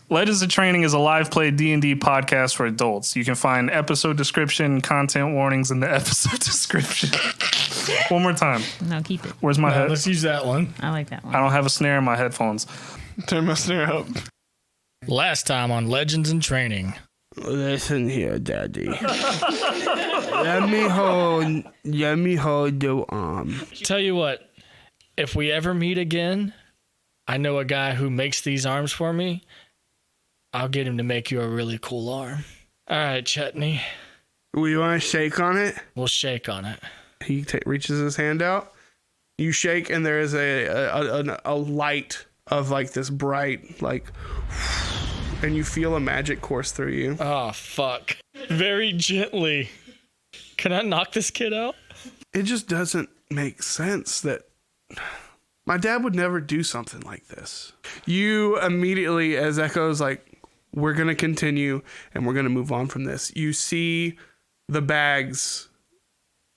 Legends of Training is a live play D&D podcast for adults. You can find episode description, content warnings in the episode description. One more time. No, keep it. Where's my head? Let's use that one. I like that one. I don't have a snare in my headphones. Turn my snare up. Last time on Legends in Training. Listen here, Daddy. Let me hold the arm. Tell you what, if we ever meet again, I know a guy who makes these arms for me. I'll get him to make you a really cool arm. All right, Chutney. We want to shake on it? We'll shake on it. He reaches his hand out. You shake, and there is a light of like this bright, like, and you feel a magic course through you. Oh, fuck. Very gently. Can I knock this kid out? It just doesn't make sense that my dad would never do something like this. You immediately, as Echo's like, we're going to continue and we're going to move on from this. You see the bags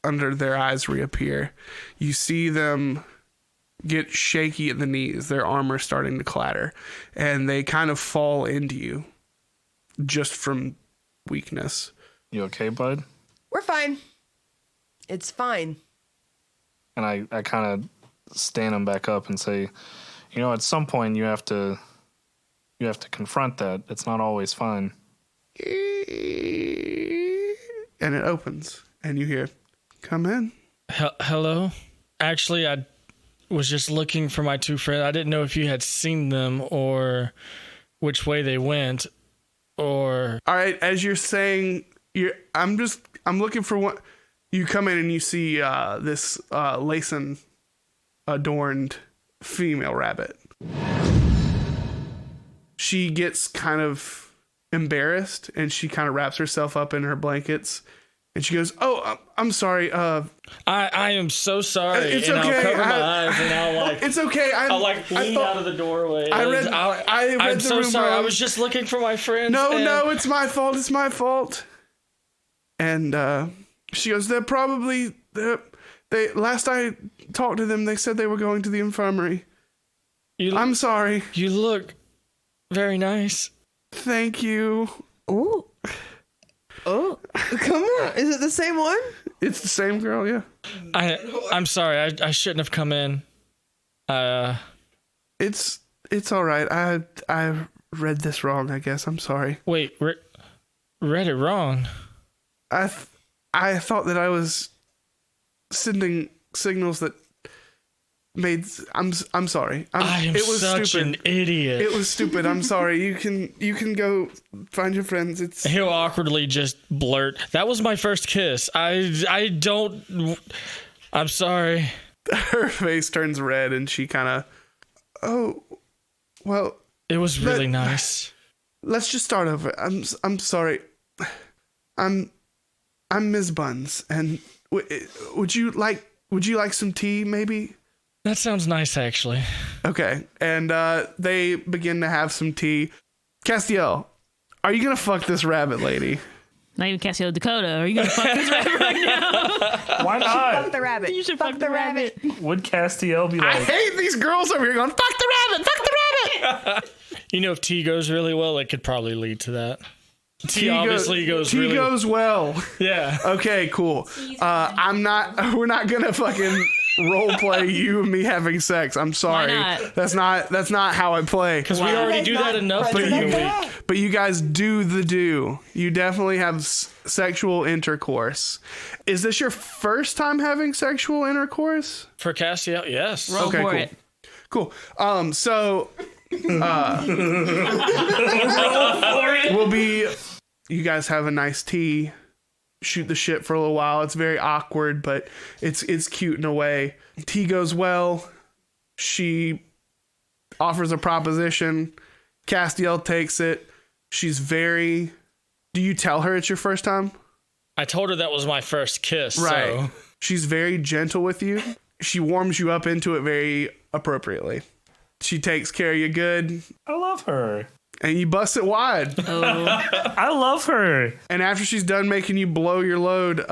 under their eyes reappear. You see them get shaky at the knees. Their armor starting to clatter. And they kind of fall into you just from weakness. You okay, bud? We're fine. It's fine. And I kind of stand him back up and say, you know, at some point you have to confront that. It's not always fun. And it opens and you hear, come in. Hello? Actually, I was just looking for my two friends. I didn't know if you had seen them or which way they went or... All right, as you're saying, I'm looking for one. You come in and you see this Layson adorned female rabbit. She gets kind of embarrassed and she kind of wraps herself up in her blankets and she goes, "Oh, I'm sorry. I am so sorry." It's and okay. I'll cover my eyes and I'll it's okay. I'll lean out of the doorway. I read I'm the so room sorry. wrong. I was just looking for my friends. No, it's my fault. It's my fault. And she goes, they last I talked to them, they said they were going to the infirmary. I'm sorry. You look very nice. Thank you. Oh, come on. Is it the same one? It's the same girl, yeah. I'm sorry. I shouldn't have come in. It's all right. I read this wrong, I guess. I'm sorry. Wait, read it wrong. I thought that I was sending signals that made. I'm sorry. It was such an idiot. It was stupid. I'm sorry. You can go find your friends. He'll awkwardly just blurt, "That was my first kiss. I'm sorry." Her face turns red and she kind of, "Oh, well, it was really nice. Let's just start over. I'm sorry. I'm Ms. Buns, and would you like some tea, maybe?" That sounds nice, actually. Okay, and they begin to have some tea. Castiel, are you gonna fuck this rabbit lady? Not even Castiel, Dakota. Are you gonna fuck this rabbit right now? Why not? Fuck the rabbit. You should fuck the rabbit. Would Castiel be like... I hate these girls over here going, fuck the rabbit, fuck the rabbit! You know, if tea goes really well, it could probably lead to that. Tea obviously goes really... Tea goes well. Yeah. Okay, cool. We're not gonna fucking role play you and me having sex. I'm sorry. Why not? That's not how I play. Because we already do that enough during the week. But you guys do the do. You definitely have sexual intercourse. Is this your first time having sexual intercourse? For Castiel, yes. Roll Okay, for cool. it. Cool. We'll be... You guys have a nice tea, shoot the shit for a little while. It's very awkward, but it's cute in a way. Tea goes well. She offers a proposition. Castiel takes it. She's very... Do you tell her it's your first time? I told her that was my first kiss. Right. So. She's very gentle with you. She warms you up into it very appropriately. She takes care of you good. I love her. And you bust it wide. I love her. And after she's done making you blow your load,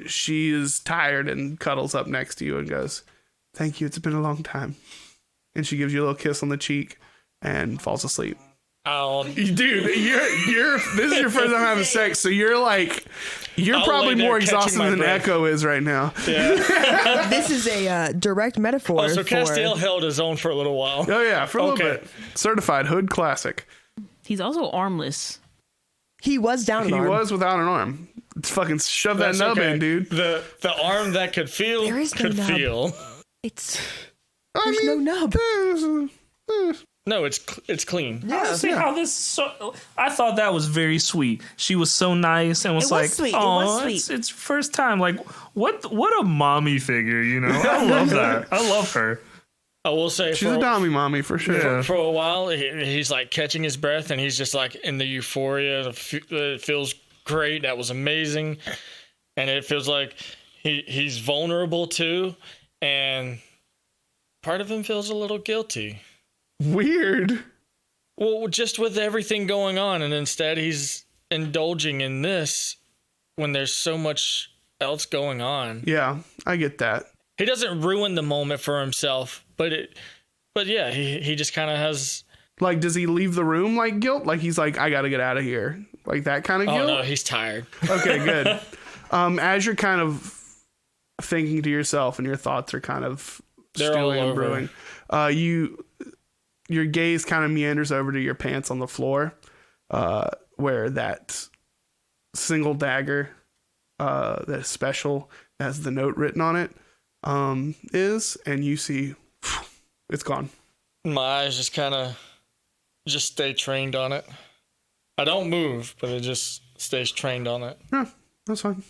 she is tired and cuddles up next to you and goes, "Thank you. It's been a long time." And she gives you a little kiss on the cheek and falls asleep. Dude, this is your first time having sex, so you're I'll probably lay there more catching exhausted my than breath. Echo is right now. Yeah. This is a direct metaphor. So for... Castiel held his own for a little while. Oh yeah, for a little Okay. bit. Certified hood classic. He's also armless. He was down an He arm. was without an arm. Fucking shove That's that nub okay. in, dude. The arm that could feel There is no could nub. feel. There's no nub. No, it's clean. Yeah. See how this? I thought that was very sweet. She was so nice and was It was like, sweet. It was "Oh, sweet." it's first time." Like, what a mommy figure, you know? I love that. I love her. I will say She's a dommy mommy for sure. Yeah. for a while he's like catching his breath and he's just like in the euphoria. It feels great. That was amazing, and it feels like he's vulnerable too, and part of him feels a little guilty. Weird. Well, just with everything going on, and instead he's indulging in this when there's so much else going on. Yeah, I get that. He doesn't ruin the moment for himself, but yeah, he just kind of has. Like, does he leave the room like guilt? Like he's like, I gotta get out of here. Like that kind of Oh guilt? no, he's tired. Okay, good. As you're kind of thinking to yourself and your thoughts are kind of They're all stewing and over. brewing, your gaze kind of meanders over to your pants on the floor, where that single dagger, that is special, that has the note written on it, is, and you see it's gone. My eyes just kind of stay trained on it. I don't move, but it just stays trained on it. Yeah, that's fine.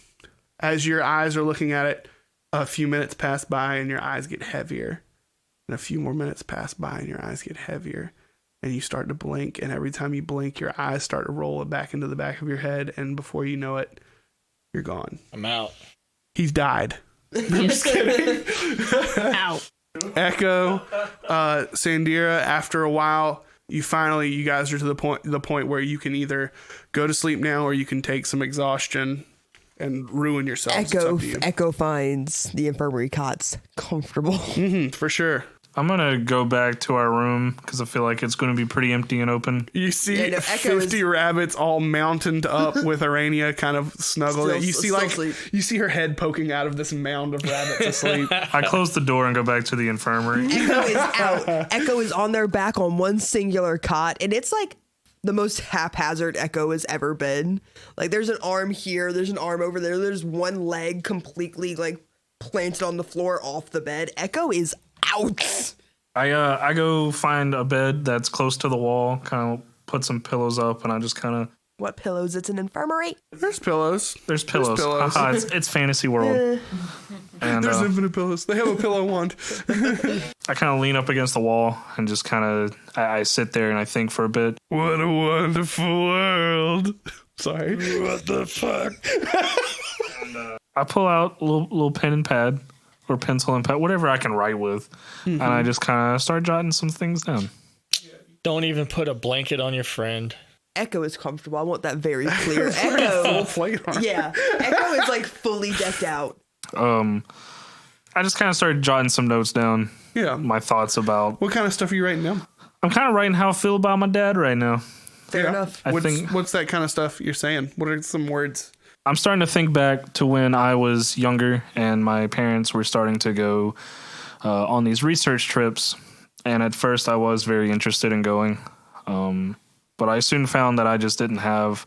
As your eyes are looking at it, a few minutes pass by and your eyes get heavier. And a few more minutes pass by and your eyes get heavier. And you start to blink. And every time you blink, your eyes start to roll back into the back of your head. And before you know it, you're gone. I'm out. He's died. Yes. Out. Echo, Sandira, after a while, you guys are to the point where you can either go to sleep now or you can take some exhaustion and ruin yourselves. It's up to you. Echo finds the infirmary cots comfortable. For sure. I'm gonna go back to our room because I feel like it's gonna be pretty empty and open. You see Yeah, no, Echo 50 rabbits all mounted up with Aranea kind of snuggled. Still- You see still like asleep. you see her head poking out of this mound of rabbits asleep. I close the door and go back to the infirmary. Echo is out. Echo is on their back on one singular cot, and it's like the most haphazard Echo has ever been. Like there's an arm here, there's an arm over there, there's one leg completely like planted on the floor off the bed. Echo is out. I go find a bed that's close to the wall, kind of put some pillows up, and I just kind of What pillows? It's an infirmary. There's pillows. there's pillows. pillows. Haha, it's fantasy world. And There's infinite pillows. They have a pillow wand. I kind of lean up against the wall and just kind of I sit there and I think for a bit. What a wonderful world. Sorry. What the fuck? I pull out a little pen and pad or pencil and pad, whatever I can write with, and I just kind of start jotting some things down. Don't even put a blanket on your friend. Echo is comfortable. I want that very clear. Echo. Full plate armor. Yeah. Echo is like fully decked out. I just kind of started jotting some notes down, Yeah. my thoughts about. What kind of stuff are you writing down? I'm kind of writing how I feel about my dad right now. Fair enough. I think What's that kind of stuff you're saying? What are some words? I'm starting to think back to when I was younger and my parents were starting to go on these research trips. And at first I was very interested in going. But I soon found that I just didn't have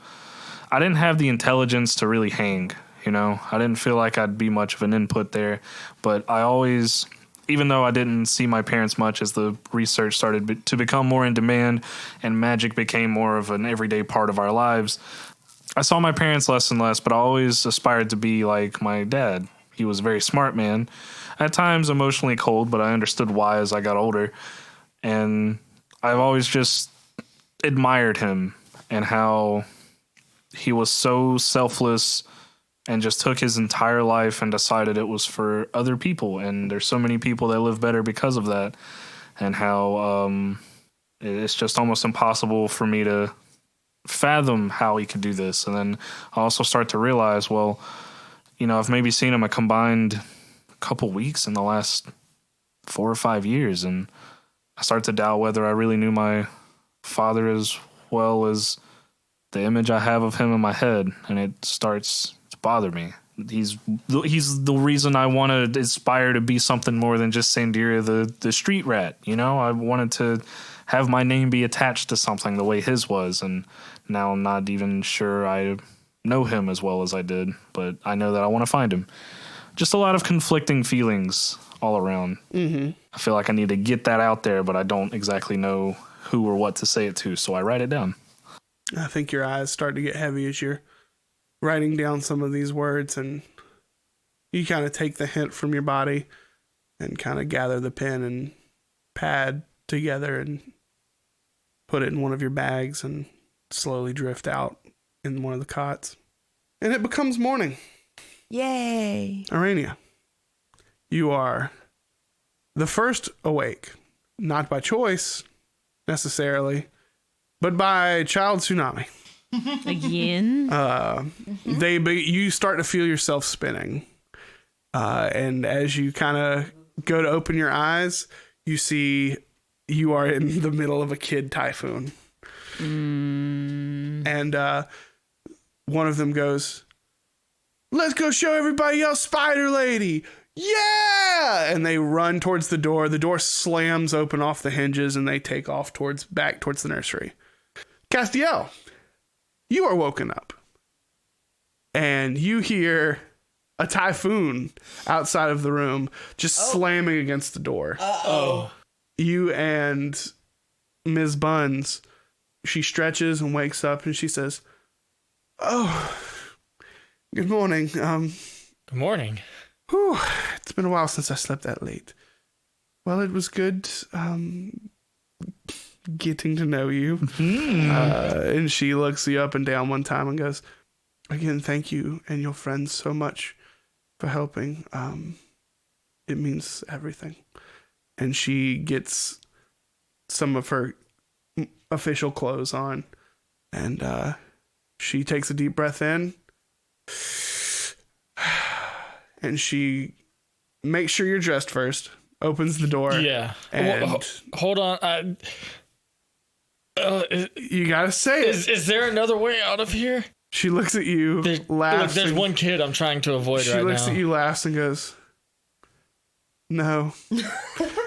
the intelligence to really hang, you know? I didn't feel like I'd be much of an input there. But I always, even though I didn't see my parents much as the research started to become more in demand and magic became more of an everyday part of our lives, I saw my parents less and less, but I always aspired to be like my dad. He was a very smart man, at times emotionally cold, but I understood why as I got older. And I've always just admired him and how he was so selfless and just took his entire life and decided it was for other people. And there's so many people that live better because of that. And how it's just almost impossible for me to fathom how he could do this. And then I also start to realize, well, you know, I've maybe seen him a combined couple weeks in the last 4 or 5 years, and I start to doubt whether I really knew my father as well as the image I have of him in my head, and it starts to bother me. He's the reason I want to aspire to be something more than just Sandira the street rat. You know, I wanted to have my name be attached to something the way his was, and now I'm not even sure I know him as well as I did, but I know that I want to find him. Just a lot of conflicting feelings all around. Mm-hmm. I feel like I need to get that out there, but I don't exactly know who or what to say it to, so I write it down. I think your eyes start to get heavy as you're writing down some of these words, and you kind of take the hint from your body and kind of gather the pen and pad together and put it in one of your bags and slowly drift out in one of the cots. And it becomes morning. Yay. Aranea, you are the first awake, not by choice necessarily, but by child tsunami. Again? You start to feel yourself spinning. And as you kind of go to open your eyes, you see you are in the middle of a kid typhoon. And one of them goes, "Let's go show everybody else Spider Lady. Yeah!" And they run towards the door. The door slams open off the hinges and they take off back towards the nursery. Castiel, you are woken up and you hear a typhoon outside of the room just slamming against the door. Oh. You and Ms. Buns, she stretches and wakes up and she says, "Oh, good morning. Good morning. Whew, it's been a while since I slept that late. Well, it was good getting to know you." And she looks you up and down one time and goes, "Again, thank you and your friends so much for helping. It means everything." And she gets some of her official clothes on, and she takes a deep breath in, and she makes sure you're dressed first, opens the door. Yeah. And Hold on. you gotta say it. Is there another way out of here? She looks at you, laughs. There's and one kid I'm trying to avoid right now. She looks at you, laughs, and goes, "No."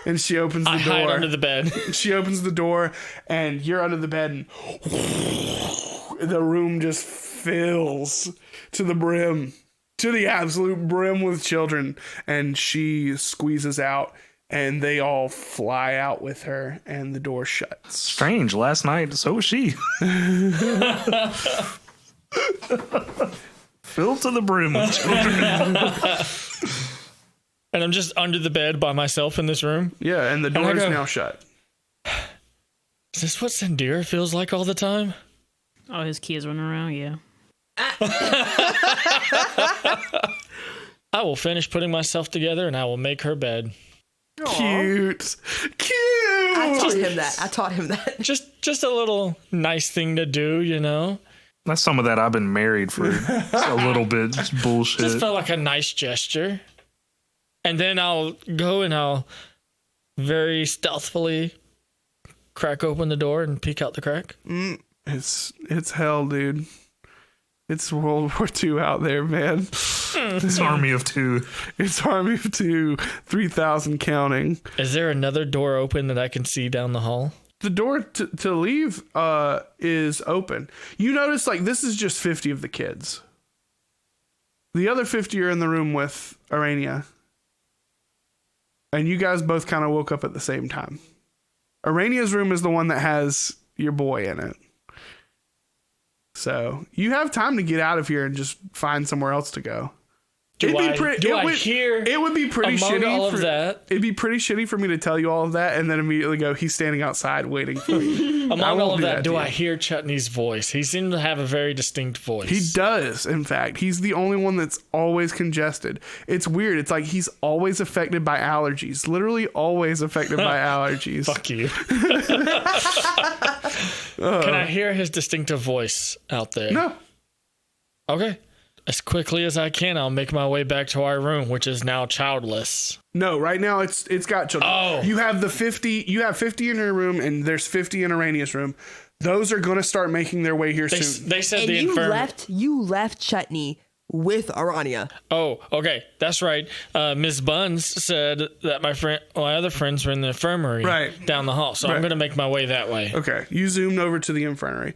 And she opens the door. I hide under the bed. She opens the door, and you're under the bed, and the room just fills to the brim, to the absolute brim with children. And she squeezes out, and they all fly out with her, and the door shuts. Strange. Last night, so was she. Filled to the brim with children. And I'm just under the bed by myself in this room. Yeah, and the door is now shut. Is this what Sandira feels like all the time? Oh, his kids running around, yeah. I will finish putting myself together and I will make her bed. Cute. I taught him that. Just a little nice thing to do, you know? That's some of that. I've been married for a little bit. Just bullshit. Just felt like a nice gesture. And then I'll go and I'll very stealthily crack open the door and peek out the crack. It's hell, dude. It's World War II out there, man. It's Army of Two. It's Army of Two, 3,000 counting. Is there another door open that I can see down the hall? The door to leave is open. You notice, like, this is just 50 of the kids. The other 50 are in the room with Aranea. And you guys both kind of woke up at the same time. Aranea's room is the one that has your boy in it. So you have time to get out of here and just find somewhere else to go. It would be pretty shitty. All of that? It'd be pretty shitty for me to tell you all of that and then immediately go, "He's standing outside waiting for you." Among all of that, do I hear Chutney's voice? He seemed to have a very distinct voice. He does, in fact. He's the only one that's always congested. It's weird. It's like he's always affected by allergies. Literally always affected by allergies. Fuck you. Can I hear his distinctive voice out there? No. Okay. As quickly as I can, I'll make my way back to our room, which is now childless. No, right now it's got children. Oh. You have 50 in your room, and there's 50 in Aranea's room. Those are going to start making their way here soon. They said And the infirmary. you left Chutney with Aranea. Oh, okay, that's right. Miss Buns said that my other friends were in the infirmary down the hall, so I'm going to make my way that way. Okay, you zoomed over to the infirmary.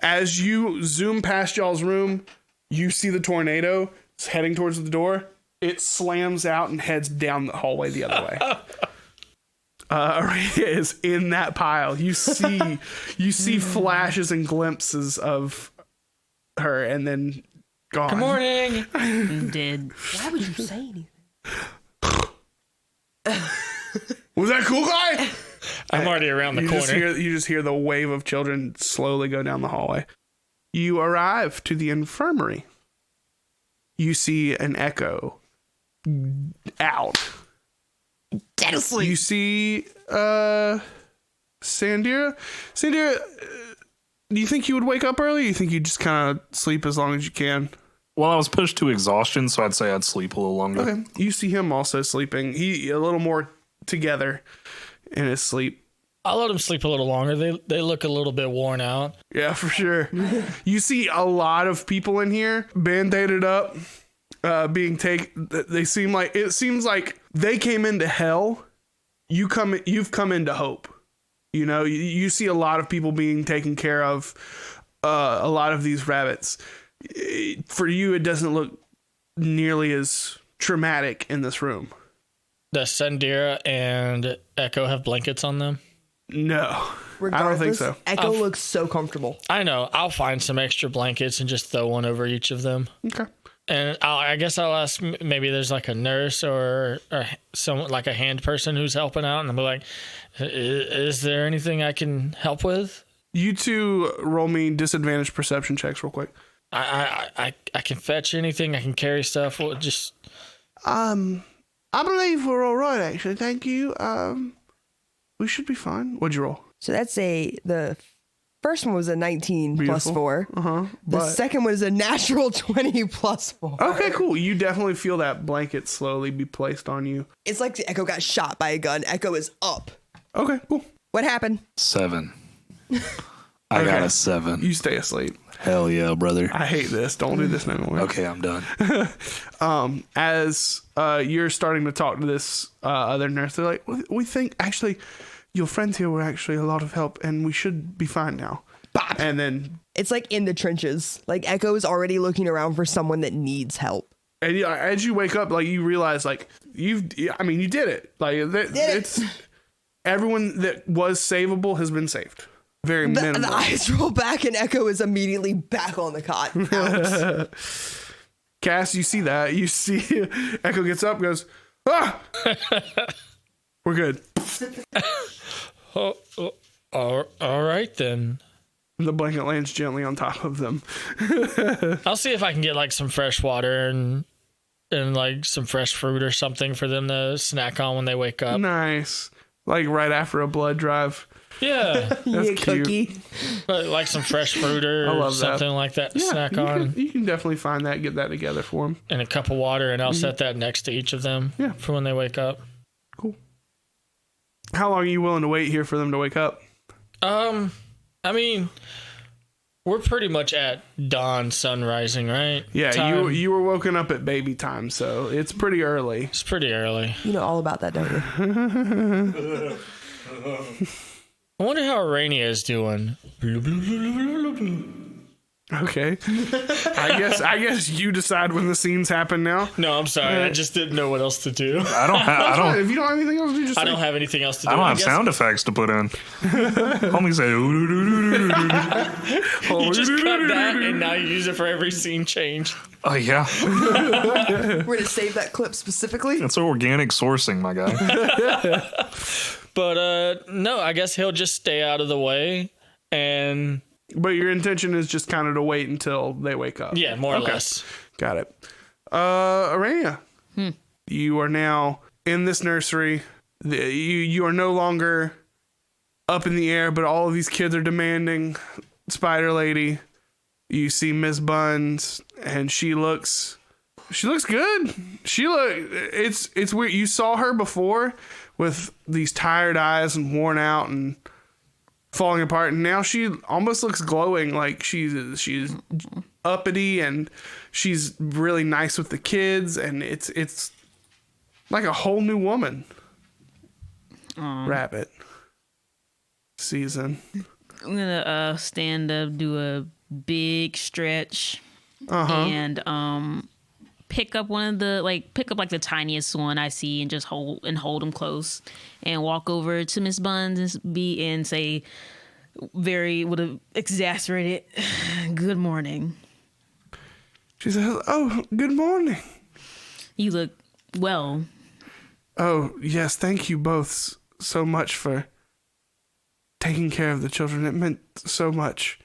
As you zoom past y'all's room, you see the tornado heading towards the door. It slams out and heads down the hallway the other way. Aranea is in that pile. You see flashes and glimpses of her, and then gone. Good morning. I'm dead. Why would you say anything? Was that cool guy? I'm already around the corner. You just hear the wave of children slowly go down the hallway. You arrive to the infirmary. You see an Echo out. Dead asleep. You see Sandira. Sandira, do you think you would wake up early? Or you think you just kind of sleep as long as you can? Well, I was pushed to exhaustion, so I'd say I'd sleep a little longer. Okay. You see him also sleeping. He a little more together in his sleep. I'll let them sleep a little longer. They look a little bit worn out. Yeah, for sure. You see a lot of people in here, band-aided up, being taken. It seems like they came into hell. You've come into hope. You know, you see a lot of people being taken care of. A lot of these rabbits. For you, it doesn't look nearly as traumatic in this room. Does Sandira and Echo have blankets on them? No, I don't think so. Echo looks so comfortable. I know. I'll find some extra blankets and just throw one over each of them. Okay. And I guess I'll ask, maybe there's like a nurse or someone like a hand person who's helping out, and I'll be like, is there anything I can help with? You two roll me disadvantage perception checks real quick. I can fetch anything. I can carry stuff. I believe we're all right, actually. Thank you. We should be fine. What'd you roll? So the first one was a 19 Beautiful. plus 4. Uh-huh. The second one is a natural 20 plus 4. Okay, cool. You definitely feel that blanket slowly be placed on you. It's like the Echo got shot by a gun. Echo is up. Okay, cool. What happened? 7. I got a 7. You stay asleep. Hell yeah, brother. I hate this. Don't do this no more. Okay, I'm done. As you're starting to talk to this other nurse, they're like, we think actually your friends here were actually a lot of help and we should be fine now. Bop. And then It's like in the trenches. Like Echo is already looking around for someone that needs help. and as you wake up, like you realize like you did it. Like it's everyone that was savable has been saved. Very minimal. The eyes roll back and Echo is immediately back on the cot. Out. Cass, you see that. You see Echo gets up, goes, ah! We're good. All right then. The blanket lands gently on top of them. I'll see if I can get like some fresh water and like some fresh fruit or something for them to snack on when they wake up. Nice. Like right after a blood drive. Yeah, That's Yeah, cute. cookie. like some fresh fruit or I love something that. like that to Yeah, snack on, you can definitely find that, get that together for them. and a cup of water, and I'll set that next to each of them Yeah. for when they wake up. Cool. How long are you willing to wait here for them to wake up? I mean, we're pretty much at dawn, sun rising, right? Yeah, Time. you were woken up at baby time, so it's pretty early. It's pretty early. You know all about that, don't you? I wonder how Aranea is doing. Okay. I guess you decide when the scenes happen now. No, I'm sorry. I just didn't know what else to do. I don't If you don't have anything else to do, just I don't say- have anything else to do. I don't have guess sound effects to put in. Homie say, You just cut that, and now you use it for every scene change. oh yeah, We're going to save that clip specifically. that's organic sourcing, my guy. But no, I guess he'll just stay out of the way, and But your intention is just kind of to wait until they wake up. yeah, more or Okay. less. Got it. Aranea, you are now in this nursery. You are no longer up in the air, but all of these kids are demanding Spider Lady. You see Miss Buns, and she looks good. It's weird. You saw her before with these tired eyes and worn out and falling apart, and now she almost looks glowing. Like she's uppity, and she's really nice with the kids, and it's like a whole new woman. Rabbit season. I'm gonna stand up, do a big stretch, and pick up the tiniest one I see and just hold them close, and walk over to Miss Buns and say, with a exasperated, "Good morning." She says, "Oh, good morning. You look well. Oh, yes, thank you both so much for taking care of the children. It meant so much."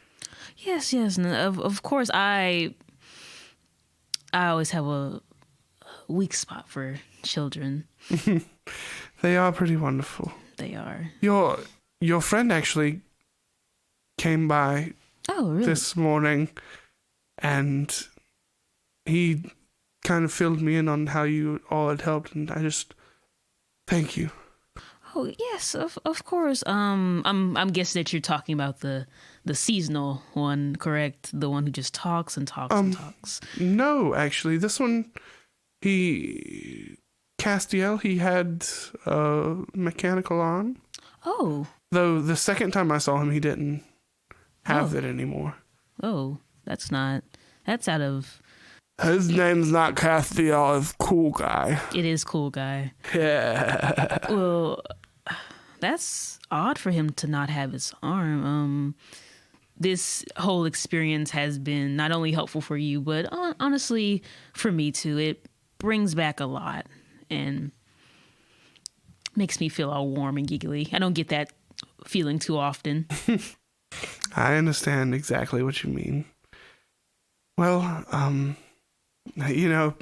Yes, and of course I always have a weak spot for children. They are pretty wonderful. They are. Your friend actually came by really? this morning, and he kind of filled me in on how you all had helped, and I just thank you. Oh yes, of course. I'm guessing that you're talking about the seasonal one, correct? The one who just talks and talks and talks. No, actually, this one, Castiel, he had a mechanical arm. Oh. Though the second time I saw him, he didn't have it anymore. Oh, that's out of... His name's not Castiel, it's Cool Guy. It is Cool Guy. Yeah. Well, that's odd for him to not have his arm. This whole experience has been not only helpful for you, but honestly for me too. It brings back a lot and makes me feel all warm and giggly. I don't get that feeling too often. I understand exactly what you mean. Well, the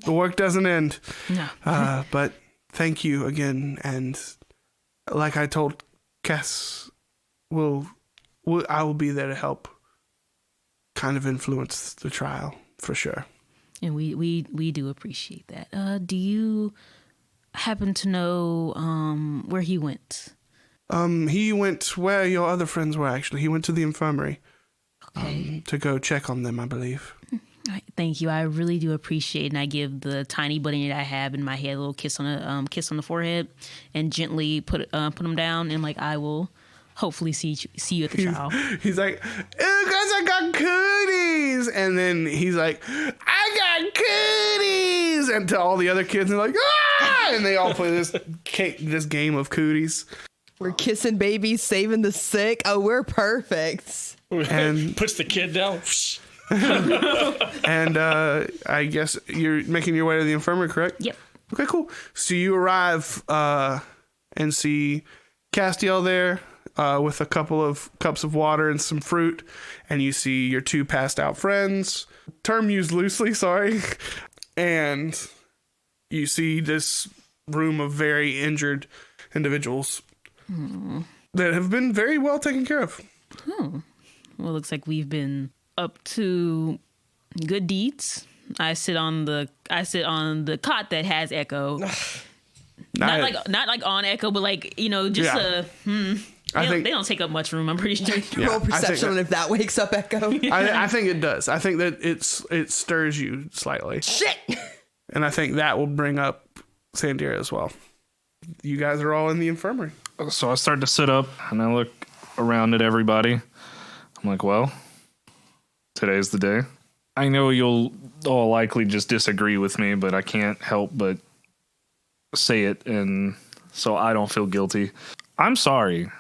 work doesn't end. No. But thank you again. And like I told Cass, I will be there to help kind of influence the trial for sure. And we do appreciate that. Do you happen to know where he went? He went where your other friends were, actually. He went to the infirmary. Okay. To go check on them, I believe. Thank you. I really do appreciate it. And I give the tiny bunny that I have in my head a little kiss on the forehead, and gently put him down, and I will hopefully see you at the trial. He's like, "Guys, I got cooties," and then he's like, "I got cooties," and to all the other kids, they're like, "Ah!" and they all play this game of cooties. We're kissing babies, saving the sick. Oh, we're perfect. And puts the kid down. And I guess you're making your way to the infirmary, correct? Yep. Okay, cool. So you arrive and see Castiel there with a couple of cups of water and some fruit, and you see your two passed out friends. Term used loosely, sorry. And you see this room of very injured individuals that have been very well taken care of. Well, it looks like we've been up to good deeds. I sit on the cot that has Echo. Not like on Echo, but they don't take up much room, I'm pretty sure. Roll perception if that wakes up Echo. I think it does. I think that it stirs you slightly. Shit! And I think that will bring up Sandira as well. You guys are all in the infirmary. So I start to sit up and I look around at everybody. I'm like, well, today's the day. I know you'll all likely just disagree with me, but I can't help but say it, and so I don't feel guilty. I'm sorry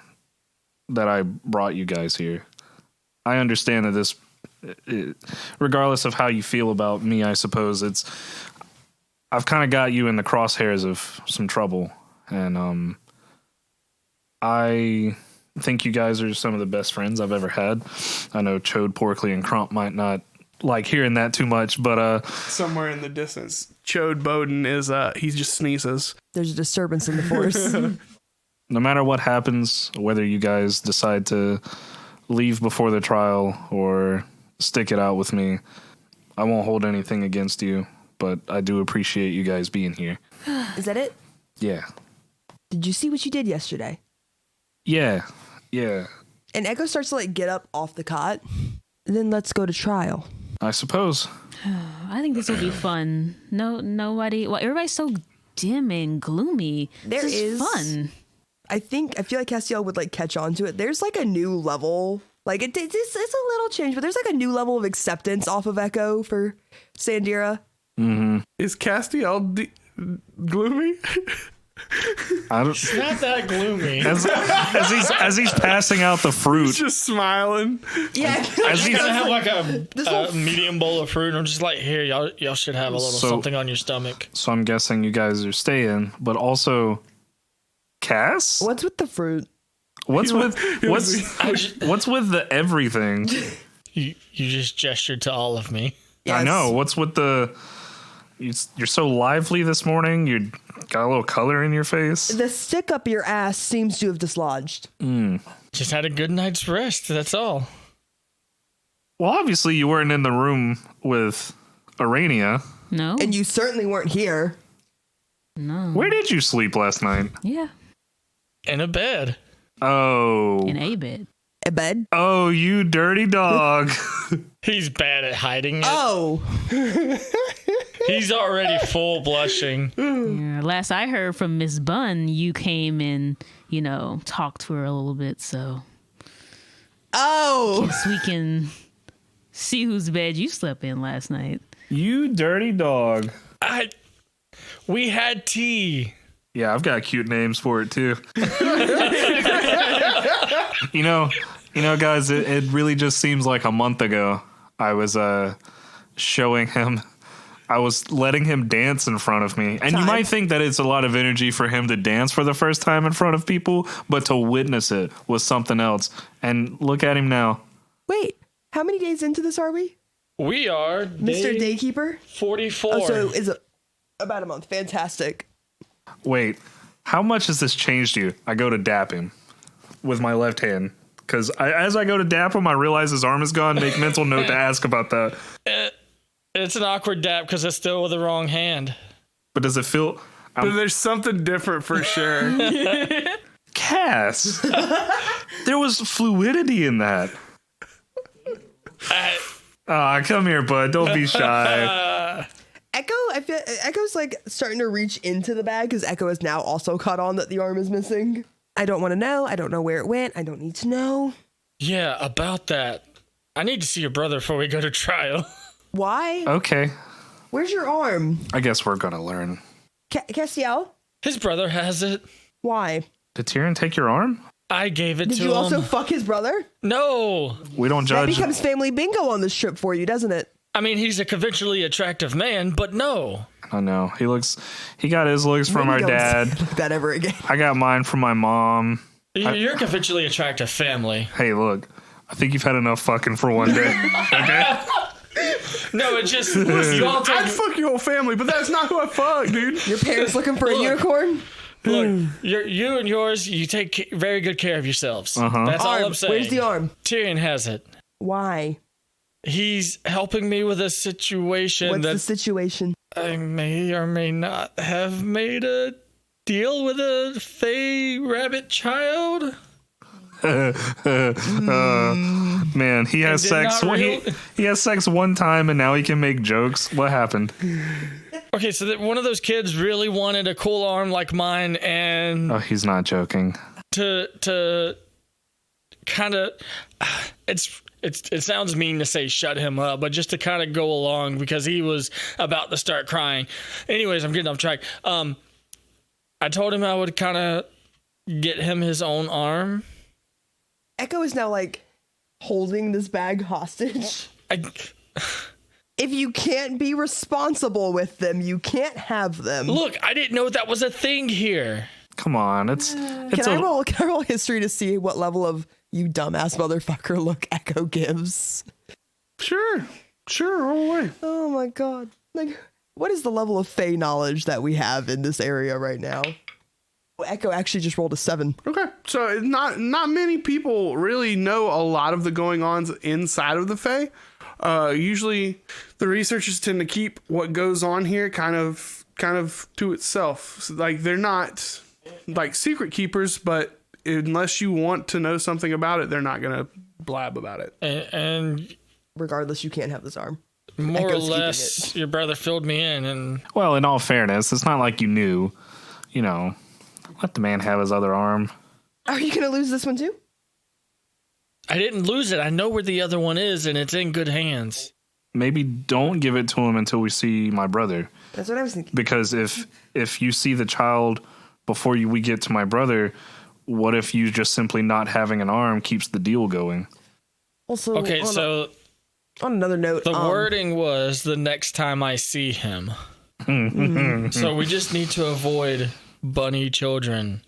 that I brought you guys here. I understand that regardless of how you feel about me, I suppose I've kind of got you in the crosshairs of some trouble, and I think you guys are some of the best friends I've ever had. I know Chode, Porkley, and Crump might not like hearing that too much, but somewhere in the distance, Chode Bowden is he just sneezes. There's a disturbance in the force. No matter what happens, whether you guys decide to leave before the trial or stick it out with me, I won't hold anything against you, but I do appreciate you guys being here. Is that it? Yeah. Did you see what you did yesterday? Yeah. And Echo starts to like get up off the cot. And then let's go to trial. I suppose. I think this will be fun. Nobody. Well, everybody's so dim and gloomy. There This is fun. I feel like Castiel would like catch on to it. There's like a new level. Like it's a little change, but there's like a new level of acceptance off of Echo for Sandira. Is Castiel gloomy? I don't. It's not that gloomy. As he's passing out the fruit, He's just smiling. Yeah. as he's I have like This a whole- medium bowl of fruit, and I'm just like, here, y'all should have a little So- something on your stomach. so I'm guessing you guys are staying, but also, Cass. What's with the fruit? What's with I just, what's with the everything? you just gestured to all of me. I Yes. know. What's with the? You're so lively this morning. You got a little color in your face. The stick up your ass seems to have dislodged. Just had a good night's rest. That's all. Well, obviously you weren't in the room with Aranea. No. And you certainly weren't here. No. Where did you sleep last night? Yeah. In a bed. Oh. In a bed. A bed? Oh, you dirty dog. He's bad at hiding it. Oh. He's already full blushing. Yeah, last I heard from Miss Bunn, you came and, talked to her a little bit, so Oh. guess we can see whose bed you slept in last night. You dirty dog. We had tea. Yeah, I've got cute names for it too. you know, guys, it really just seems like a month ago I was showing him. I was letting him dance in front of me. And you might think that it's a lot of energy for him to dance for the first time in front of people, but to witness it was something else. And look at him now. Wait, how many days into this are we? We are Mr. Daykeeper? 44. Oh, so is it about a month. Fantastic. Wait, how much has this changed you? I go to dap him with my left hand. Because as I go to dap him, I realize his arm is gone. Make mental note to ask about that. It's an awkward dap because it's still with the wrong hand. But does it feel... But there's something different for sure. Cass, there was fluidity in that. Come here, bud. Don't be shy. Echo, I feel Echo's like starting to reach into the bag because Echo is now also caught on that the arm is missing. I don't want to know. I don't know where it went. I don't need to know. Yeah, about that. I need to see your brother before we go to trial. Why? Okay, Where's your arm? I guess we're gonna learn. Castiel? His brother has it. Why? Did Tyrion take your arm? I gave it Did to you him. also fuck his brother? No. We don't That judge. becomes family bingo on this trip for you, doesn't it? I mean, he's a conventionally attractive man, but no. I know. He got his looks from our Maybe don't dad. say it like that ever again. I got mine from my mom. You're a conventionally attractive family. Hey, look. I think you've had enough fucking for one day. Okay? No, it just you all take, I'd fuck your whole family, but that's not who I fuck, dude. Your parents looking for a Look. unicorn? look. You and yours, you take very good care of yourselves. That's all Arm. I'm saying. Where's the arm? Tyrion has it. Why? He's helping me with a situation What's the that situation? I may or may not have made a deal with a fey rabbit child. Man, he has did sex. not He has sex one time and now he can make jokes. What happened? Okay, so one of those kids really wanted a cool arm like mine, and Oh, he's not joking. to kind of it sounds mean to say shut him up, but just to kind of go along because he was about to start crying. Anyways, I'm getting off track. I told him I would kind of get him his own arm. Echo is now like holding this bag hostage. If you can't be responsible with them, you can't have them. Look, I didn't know that was a thing here. Come on, it's Can I roll history to see what level of you dumbass motherfucker look Echo gives? Sure, roll away. Oh my god. Like, what is the level of Fey knowledge that we have in this area right now? Echo actually just rolled a 7. Okay, so not many people really know a lot of the going-ons inside of the Fae. Usually, the researchers tend to keep what goes on here kind of to itself. So, like, they're not like secret keepers, but unless you want to know something about it, they're not gonna blab about it. And Regardless, you can't have this arm. more or Echo's keeping less, your brother filled me in, and Well, in all fairness, it's not like you knew. You know, let the man have his other arm. Are you gonna lose this one too? I didn't lose it. I know where the other one is, and it's in good hands. Maybe don't give it to him until we see my brother. That's what I was thinking. Because if you see the child before we get to my brother, what if you just simply not having an arm keeps the deal going? Also, Okay, so on another note, the wording was the next time I see him. So we just need to avoid bunny children,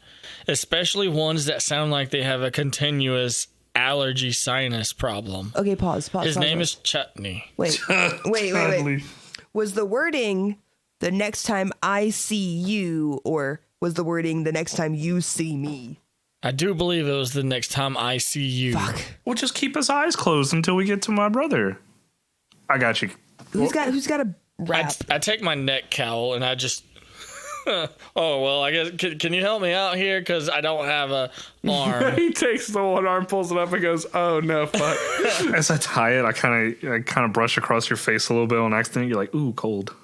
especially ones that sound like they have a continuous allergy sinus problem. Okay, pause. His name pause. is Chutney. Wait. Was the wording the next time I see you, or was the wording the next time you see me? I do believe it was the next time I see you. Fuck. We'll just keep his eyes closed until we get to my brother. I got you. Who's got a rap? I take my neck cowl and I just. Oh well, I guess can you help me out here because I don't have a arm. He takes the one arm, pulls it up, and goes, "Oh no, fuck!" As I tie it, I kind of brush across your face a little bit on accident. You're like, "Ooh, cold."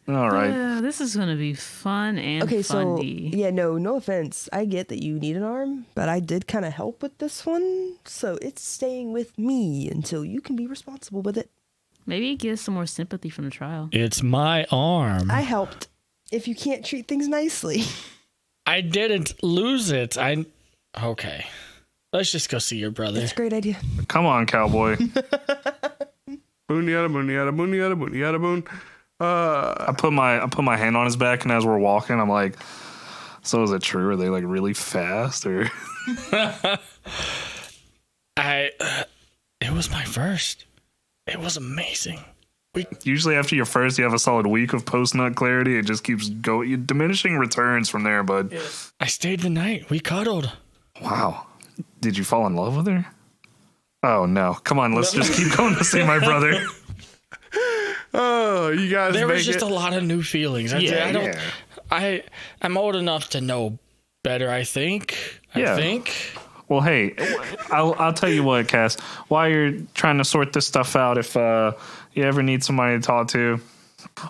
All right. This is gonna be fun and Okay, so funny. yeah, no offense. I get that you need an arm, but I did kind of help with this one, so it's staying with me until you can be responsible with it. Maybe it gives some more sympathy from the trial. It's my arm. I helped. If you can't treat things nicely, I didn't lose it. Okay. Let's just go see your brother. that's a great idea. Come on, cowboy. Boon yada boon yada boon yada boon yada boon. I put my hand on his back, and as we're walking, I'm like, "So is it true? Are they like really fast, or?" It was my first. It was amazing. Usually after your first, you have a solid week of post-nut clarity. It just keeps going, diminishing returns from there, bud. I stayed the night. We cuddled. Wow. Did you fall in love with her? Oh, no. Come on, let's just keep going to see my brother. Oh, you guys There make was just it. a lot of new feelings. I'm old enough to know better, I think. Yeah. I think. Well, hey, I'll tell you what, Cass. While you're trying to sort this stuff out, if you ever need somebody to talk to,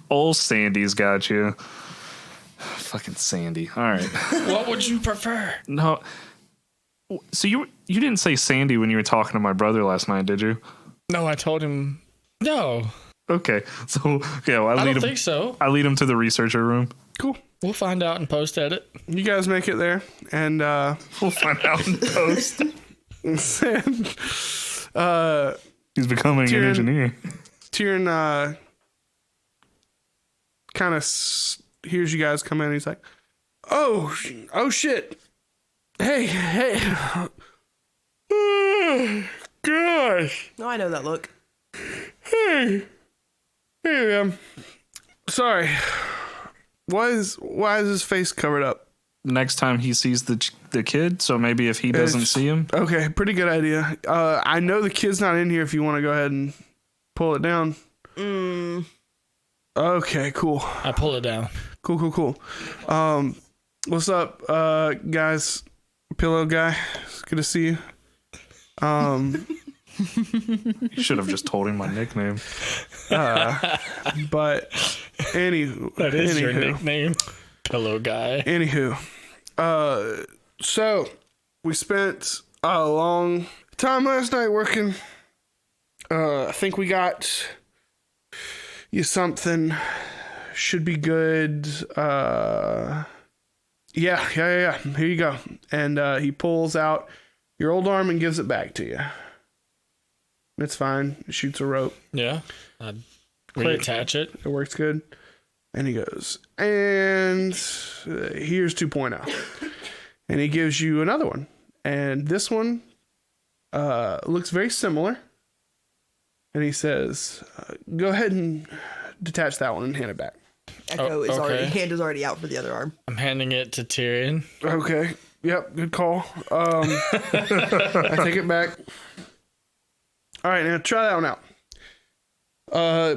old Sandy's got you. Fucking Sandy. All right. What would you prefer? No. So you didn't say Sandy when you were talking to my brother last night, did you? No, I told him no. Okay. So yeah, well, I don't think so. I lead him to the researcher room. Cool. We'll find out in post edit. You guys make it there, and We'll find out in post. He's becoming an Tyrion- engineer. Tyrion kind of hears you guys come in. And he's like, "Oh shit! Hey, gosh, No, I know that look. hey, sorry. Why is his face covered up?" The next time he sees the kid, so maybe if he doesn't It's- see him. Okay, pretty good idea. I know the kid's not in here. If you want to go ahead and pull it down. Okay, cool. I pull it down. Cool. What's up, guys? Pillow guy. It's good to see you. You should have just told him my nickname. But anywho, That is your nickname. Pillow guy. Anywho, so we spent a long time last night working. I think we got you something. Should be good. Yeah. Here you go. And he pulls out your old arm and gives it back to you. It's fine. It shoots a rope. Yeah. I reattach it. It works good. And he goes, and here's 2.0. And he gives you another one. And this one looks very similar. And he says, go ahead and detach that one and hand it back. Echo is okay. hand is already out for the other arm. I'm handing it to Tyrion. Okay. Yep. Good call. I take it back. All right. Now try that one out.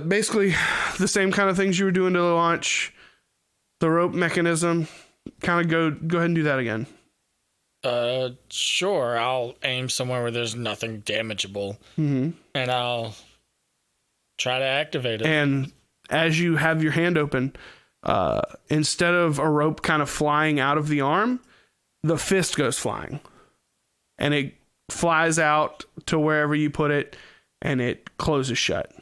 Basically the same kind of things you were doing to launch the rope mechanism. kind of go ahead and do that again. Sure. I'll aim somewhere where there's nothing damageable, and I'll try to activate it. And as you have your hand open, instead of a rope kind of flying out of the arm, the fist goes flying, and it flies out to wherever you put it, and it closes shut.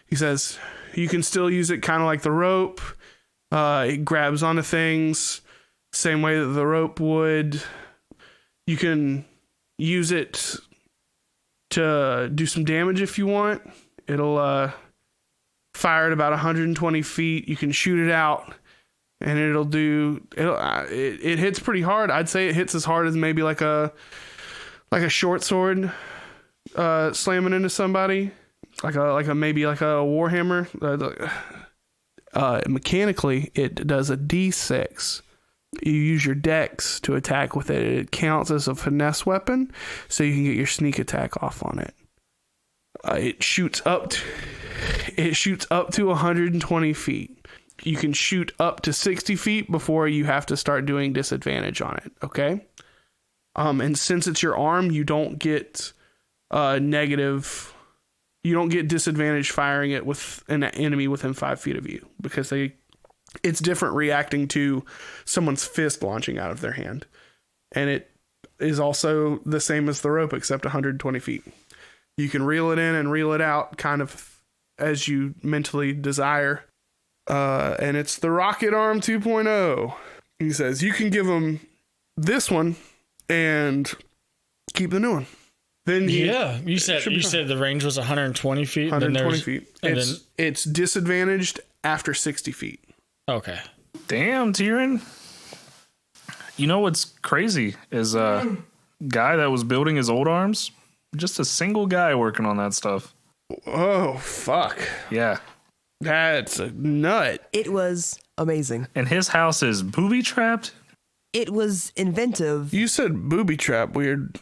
He says, you can still use it kind of like the rope. It grabs onto things same way that the rope would. You can use it to do some damage if you want. It'll fire at about 120 feet. You can shoot it out, and it hits pretty hard. I'd say it hits as hard as maybe like a short sword slamming into somebody, like a warhammer. Mechanically, it does a D6. You use your dex to attack with it. It counts as a finesse weapon, so you can get your sneak attack off on it. It shoots up to 120 feet. You can shoot up to 60 feet before you have to start doing disadvantage on it. Okay. And since it's your arm, you don't get you don't get disadvantage firing it with an enemy within 5 feet of you, because it's different reacting to someone's fist launching out of their hand. And it is also the same as the rope, except 120 feet. You can reel it in and reel it out kind of as you mentally desire. And it's the Rocket Arm 2.0. He says, you can give them this one and keep the new one. Then you said the range was 120 feet. 120 feet. It's disadvantaged after 60 feet. Okay. Damn, Tyrion. You know what's crazy is guy that was building his old arms, just a single guy working on that stuff. Oh, fuck. Yeah. That's a nut. It was amazing. And his house is booby trapped? It was inventive. You said booby trap weird.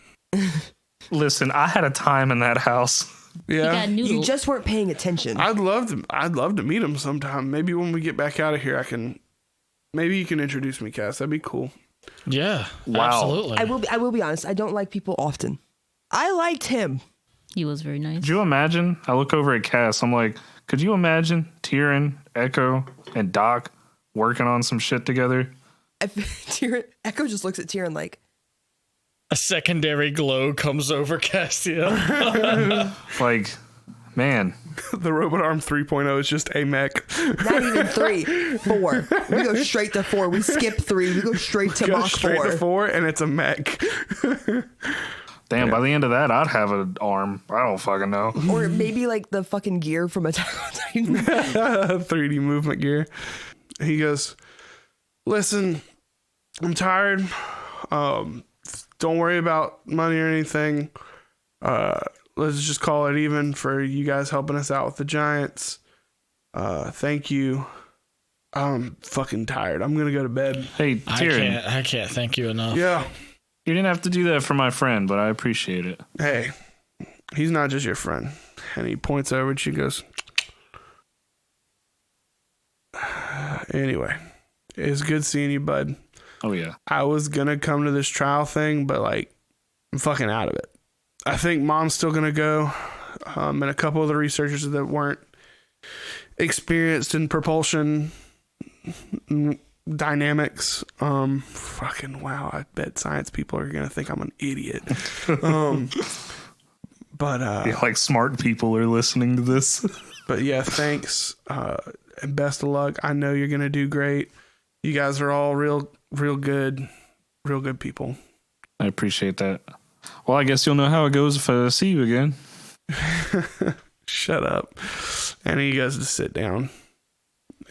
Listen, I had a time in that house. Yeah. You just weren't paying attention. I'd love to meet him sometime. Maybe when we get back out of here, maybe you can introduce me, Cass. That'd be cool. Yeah. Wow. Absolutely. I will be honest. I don't like people often. I liked him. He was very nice. Could you imagine? I look over at Cass. I'm like, could you imagine Tyrion, Echo, and Doc working on some shit together? Echo just looks at Tyrion like, a secondary glow comes over Castiel. Like, man. The Robot Arm 3.0 is just a mech. not even 3, 4. We go straight to 4. We skip 3. We go straight to Mach 4. Straight to 4, and it's a mech. Damn, by the end of that, I'd have an arm. I don't fucking know. Or maybe like the fucking gear from Attack on Titan. 3D movement gear. He goes, listen, I'm tired. Don't worry about money or anything. Let's just call it even for you guys helping us out with the Giants. Thank you. I'm fucking tired. I'm gonna go to bed. Hey, Tyrion. I can't thank you enough. Yeah. You didn't have to do that for my friend, but I appreciate it. Hey, he's not just your friend. And he points over and she goes, anyway, it's good seeing you, bud. Oh, yeah. I was going to come to this trial thing, but like, I'm fucking out of it. I think Mom's still going to go. And a couple of the researchers that weren't experienced in propulsion dynamics. Fucking wow. I bet science people are going to think I'm an idiot. But Yeah, like smart people are listening to this. But yeah, thanks. And best of luck. I know you're going to do great. You guys are all real good people. I appreciate that. Well, I guess you'll know how it goes if I see you again. Shut up. And he goes to sit down,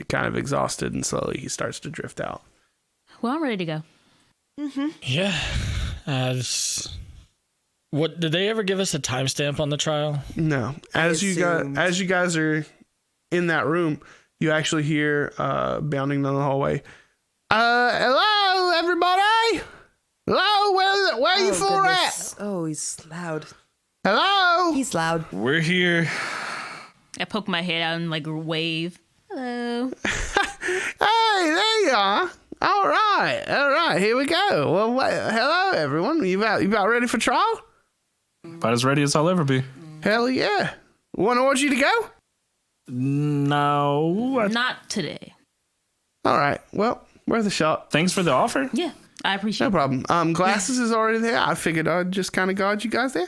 kind of exhausted, and slowly he starts to drift out. Well, I'm ready to go. Mm-hmm. Yeah. What did they ever give us a timestamp on the trial? No. As you guys are in that room, you actually hear bounding down the hallway. Hello, everybody. Hello, where you for at? Oh, he's loud. Hello. He's loud. We're here. I poke my head out and like wave. Hello. Hey, there you are. All right, here we go. Well, hello, everyone. You about ready for trial? About as ready as I'll ever be. Hell yeah. Want you to go? No. Not today. All right, well, worth a shot. Thanks for the offer. Yeah, I appreciate No problem. Glasses is already there. I figured I'd just kind of guide you guys there.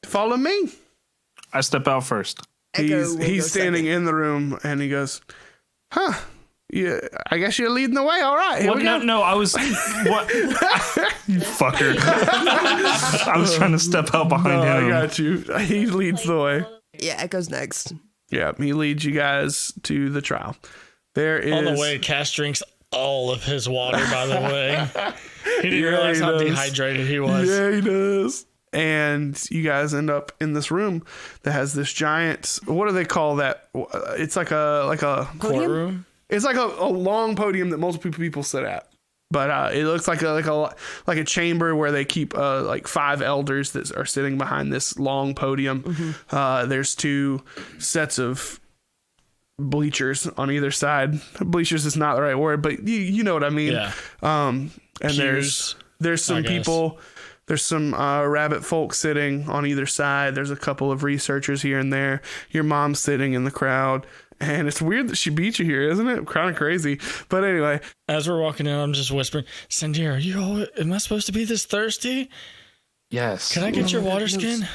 Follow me. I step out first. He's standing in the room, and he goes, huh. Yeah, I guess you're leading the way. All right, here we go. No, I was... What? You fucker. I was trying to step out behind him. I got you. He leads the way. Yeah, Echo's next. Yeah, he leads you guys to the trial. There is... On the way, Cass drinks all of his water, by the way. He didn't realize how dehydrated he was. Yeah, he does. And you guys end up in this room that has this giant... What do they call that? It's like a Courtroom? It's like a long podium that multiple people sit at. But it looks like a chamber where they keep like 5 elders that are sitting behind this long podium. Mm-hmm. There's 2 sets of bleachers on either side. Bleachers is not the right word, but you know what I mean. Yeah. And Pews, there's some people. There's some rabbit folk sitting on either side. There's a couple of researchers here and there. Your mom's sitting in the crowd. And it's weird that she beat you here, isn't it? Kind of crazy. But anyway. As we're walking in, I'm just whispering, Sandir, am I supposed to be this thirsty? Yes. Can I get your water skin?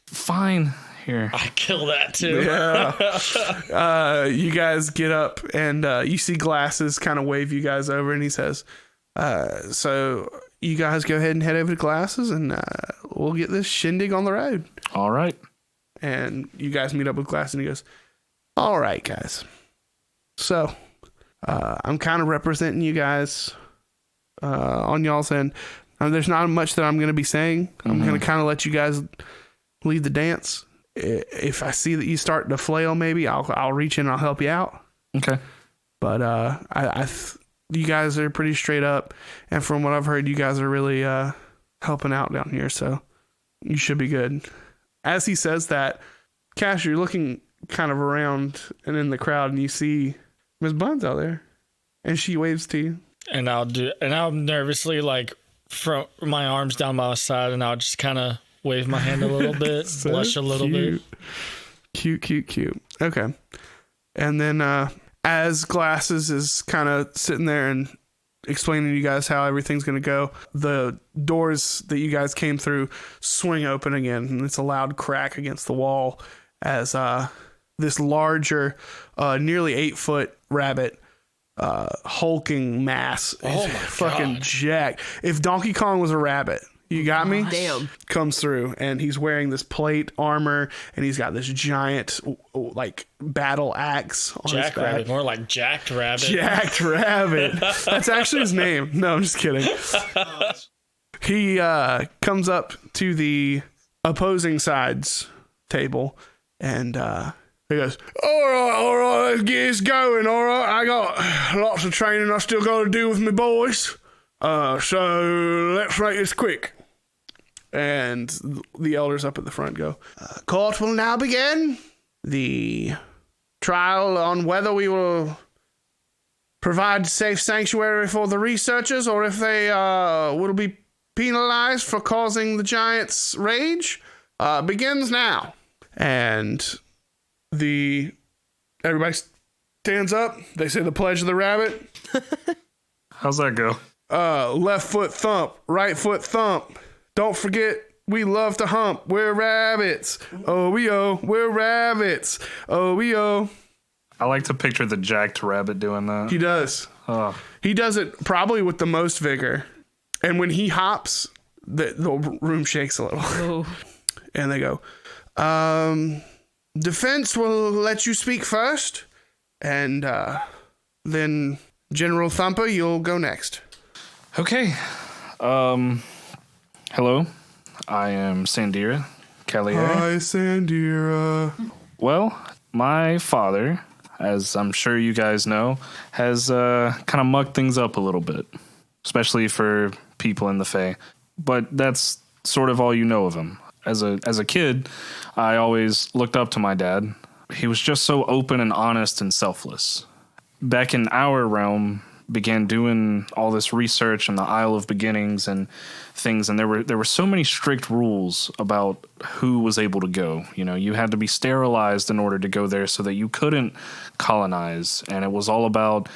Fine. Here. I kill that too. Yeah. You guys get up and you see Glasses kind of wave you guys over, and he says, so you guys go ahead and head over to Glasses, and we'll get this shindig on the road. All right. And you guys meet up with Glasses, and he goes, all right, guys. So, I'm kind of representing you guys on y'all's end. There's not much that I'm going to be saying. I'm going to kind of let you guys lead the dance. If I see that you start to flail, maybe I'll reach in and I'll help you out. Okay. But you guys are pretty straight up, and from what I've heard, you guys are really helping out down here. So you should be good. As he says that, Cash, you're looking kind of around and in the crowd, and you see Miss Buns out there, and she waves to you. And I'll nervously from my arms down my side, and I'll just kind of wave my hand a little bit, so blush a little bit. Cute. Okay. And then as Glasses is kind of sitting there and explaining to you guys how everything's going to go, the doors that you guys came through swing open again, and it's a loud crack against the wall as this larger, nearly 8-foot rabbit, hulking mass, fucking jacked. If Donkey Kong was a rabbit, you got me? Damn. Comes through, and he's wearing this plate armor, and he's got this giant, battle axe on his back. Rabbit, more like Jacked Rabbit. Jacked Rabbit. That's actually his name. No, I'm just kidding. He comes up to the opposing side's table, and he goes, all right, let's get this going, all right. I got lots of training I still got to do with my boys, so let's make this quick. And the elders up at the front go, court will now begin the trial on whether we will provide safe sanctuary for the researchers or if they will be penalized for causing the giant's rage, begins now. And everybody stands up. They say the pledge of the rabbit. How's that go? Left foot thump, right foot thump. Don't forget, we love to hump. We're rabbits. Oh, we're rabbits. Oh. I like to picture the jacked rabbit doing that. He does. Oh. He does it probably with the most vigor. And when he hops, the room shakes a little. Oh. And they go, defense will let you speak first. And then General Thumper, you'll go next. Okay. Hello, I am Sandira Callier. Hi, Sandira. Well, my father, as I'm sure you guys know, has kind of mucked things up a little bit, especially for people in the Fae. But that's sort of all you know of him. As a kid, I always looked up to my dad. He was just so open and honest and selfless. Back in our realm, began doing all this research on the Isle of Beginnings and things, and there were so many strict rules about who was able to go. You know, you had to be sterilized in order to go there so that you couldn't colonize, and it was all about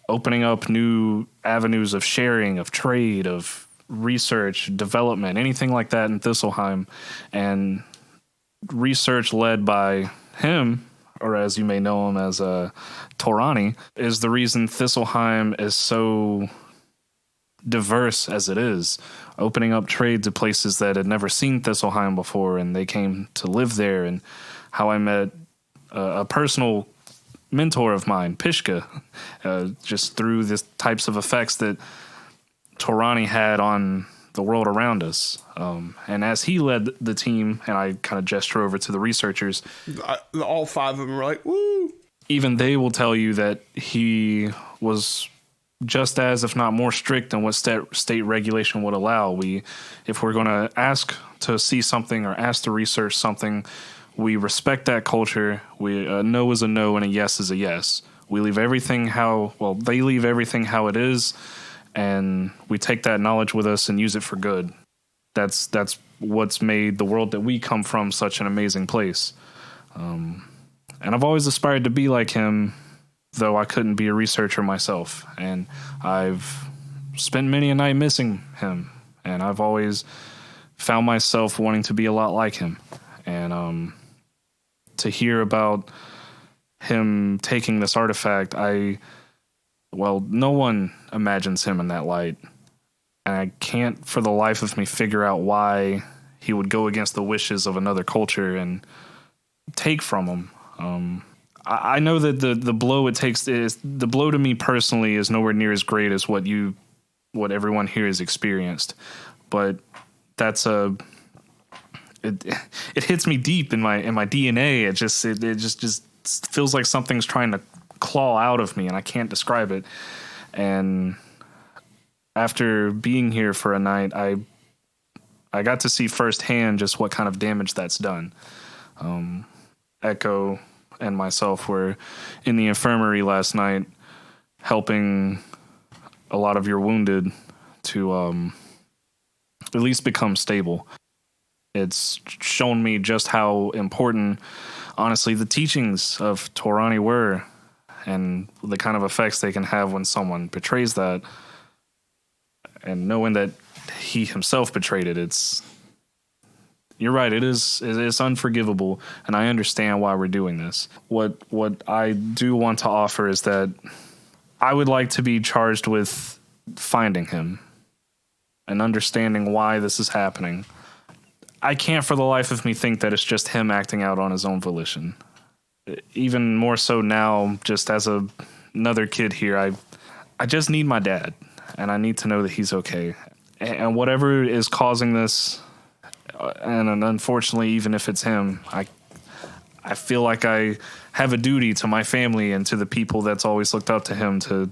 opening up new avenues of sharing, of trade, of research, development, anything like that in Thistleheim. And research led by him, or as you may know him as Torani, is the reason Thistleheim is so diverse as it is, opening up trade to places that had never seen Thistleheim before, and they came to live there. And how I met a personal mentor of mine, Pishka, just through the types of effects that Torani had on the world around us. And as he led the team, and I kind of gesture over to the researchers, all 5 of them were like, woo! Even they will tell you that he was just as, if not more strict than what state regulation would allow. If we're going to ask to see something or ask to research something, we respect that culture. A no is a no and a yes is a yes. We leave everything they leave everything how it is, and we take that knowledge with us and use it for good. That's what's made the world that we come from such an amazing place. And I've always aspired to be like him, though I couldn't be a researcher myself. And I've spent many a night missing him, and I've always found myself wanting to be a lot like him. And to hear about him taking this artifact, no one imagines him in that light. And I can't for the life of me figure out why he would go against the wishes of another culture and take from them. I know that the blow it takes the blow to me personally is nowhere near as great as what everyone here has experienced, but it hits me deep in my DNA. It just feels like something's trying to claw out of me, and I can't describe it. And after being here for a night, I got to see firsthand just what kind of damage that's done. Echo and myself were in the infirmary last night helping a lot of your wounded to at least become stable. It's shown me just how important, honestly, the teachings of Torani were, and the kind of effects they can have when someone betrays that. And knowing that he himself betrayed it, you're right, it's unforgivable, and I understand why we're doing this. What I do want to offer is that I would like to be charged with finding him and understanding why this is happening. I can't for the life of me think that it's just him acting out on his own volition. Even more so now, just as another kid here, I just need my dad, and I need to know that he's okay. And whatever is causing this, and unfortunately, even if it's him, I feel like I have a duty to my family and to the people that's always looked up to him to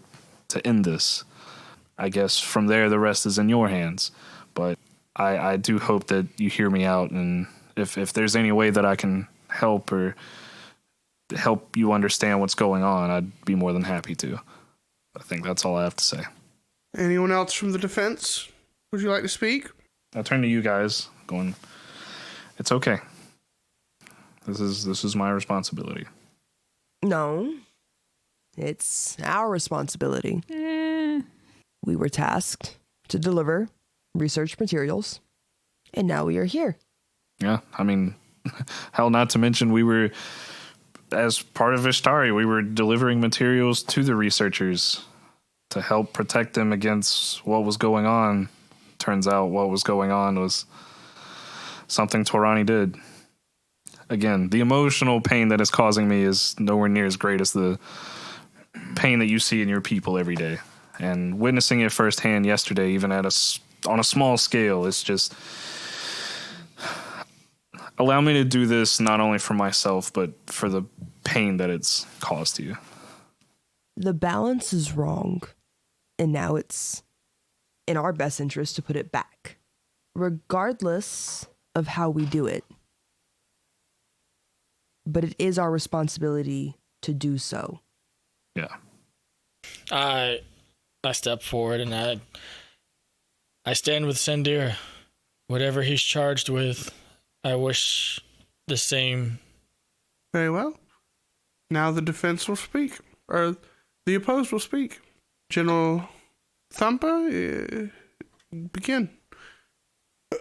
end this. I guess from there, the rest is in your hands. But I do hope that you hear me out, and if there's any way that I can help or help you understand what's going on, I'd be more than happy to. I think that's all I have to say. Anyone else from the defense? Would you like to speak? I'll turn to you guys, going, it's okay. This is my responsibility. No, it's our responsibility. We were tasked to deliver research materials, and now we are here. Yeah, I mean, hell, not to mention we were, as part of Ishtari, we were delivering materials to the researchers to help protect them against what was going on. Turns out what was going on was something Torani did. Again, the emotional pain that is causing me is nowhere near as great as the pain that you see in your people every day. And witnessing it firsthand yesterday, even on a small scale, it's just allow me to do this not only for myself, but for the pain that it's caused to you. The balance is wrong, and now it's in our best interest to put it back, regardless of how we do it. But it is our responsibility to do so. Yeah. I step forward and I stand with Sendir. Whatever he's charged with, I wish the same. Very well. Now the defense will speak, or the opposed will speak. General Thumper, begin.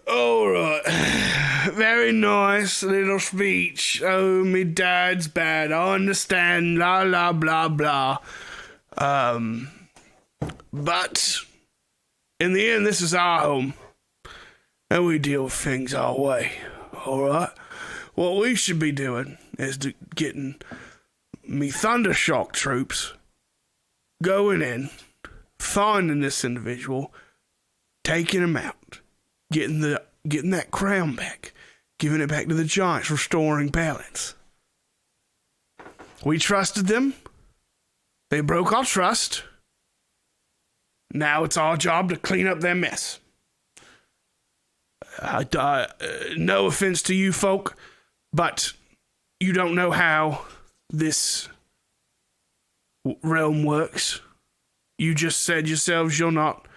All right. Very nice little speech. Oh, me dad's bad. I understand. La, la, blah, blah. But in the end, this is our home. And we deal with things our way. All right? What we should be doing is getting me Thundershock troops going in, finding this individual, taking him out, getting that crown back, giving it back to the giants, restoring balance. We trusted them. They broke our trust. Now it's our job to clean up their mess. No offense to you folk, but you don't know how this realm works. You just said yourselves you're not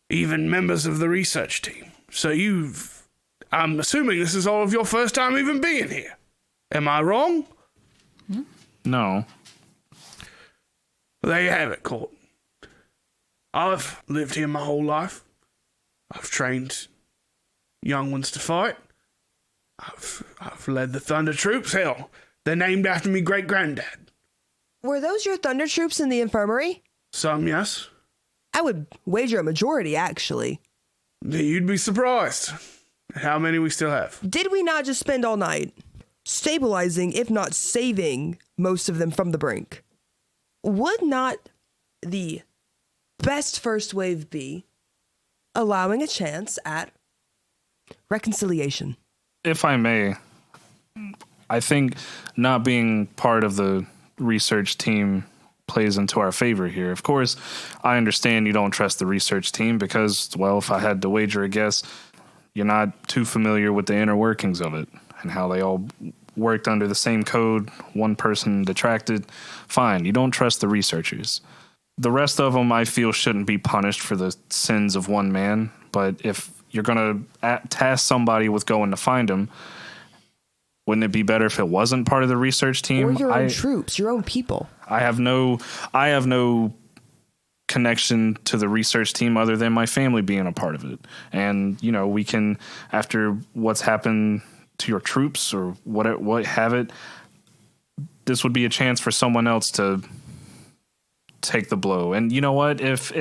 even members of the research team. So I'm assuming this is all of your first time even being here. Am I wrong? No. There you have it, Court. I've lived here my whole life. I've trained young ones to fight. I've led the Thunder Troops. Hell, they're named after me great-granddad. Were those your Thunder Troops in the infirmary? Some, yes. I would wager a majority, actually. You'd be surprised how many we still have. Did we not just spend all night stabilizing, if not saving, most of them from the brink? Would not the best first wave be allowing a chance at reconciliation? If I may, I think not being part of the research team plays into our favor here. Of course, I understand you don't trust the research team because, well, if I had to wager a guess, you're not too familiar with the inner workings of it and how they all worked under the same code, one person detracted. Fine, you don't trust the researchers. The rest of them, I feel, shouldn't be punished for the sins of one man, but if you're going to task somebody with going to find him, wouldn't it be better if it wasn't part of the research team? Or your own troops, your own people. I have no connection to the research team other than my family being a part of it. And, you know, we can, after what's happened to your troops or what have it, this would be a chance for someone else to take the blow. And you know what? If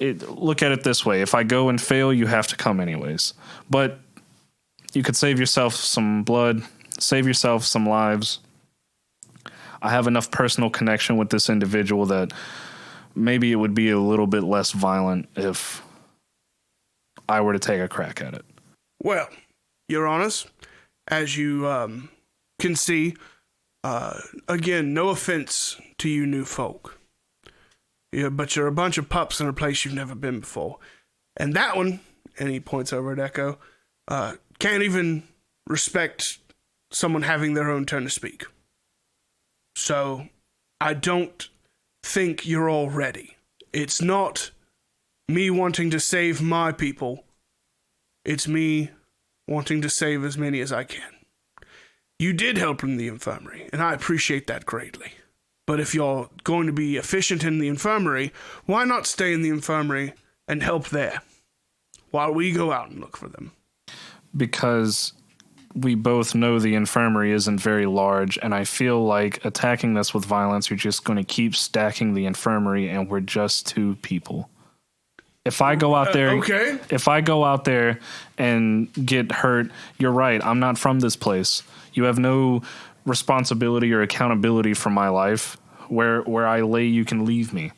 look at it this way, if I go and fail, you have to come anyways. But you could save yourself some blood, save yourself some lives. I have enough personal connection with this individual that maybe it would be a little bit less violent if I were to take a crack at it. Well, Your Honors, as you can see, again, no offense to you new folk. Yeah, but you're a bunch of pups in a place you've never been before. And that one, and he points over at Echo, can't even respect someone having their own turn to speak. So, I don't think you're all ready. It's not me wanting to save my people. It's me wanting to save as many as I can. You did help in the infirmary, and I appreciate that greatly. But if you're going to be efficient in the infirmary, why not stay in the infirmary and help there while we go out and look for them? Because we both know the infirmary isn't very large, and I feel like attacking this with violence, you're just going to keep stacking the infirmary, and we're just two people. If I go out there, if I go out there and get hurt, you're right. I'm not from this place. You have no responsibility or accountability for my life. Where I lay, you can leave me.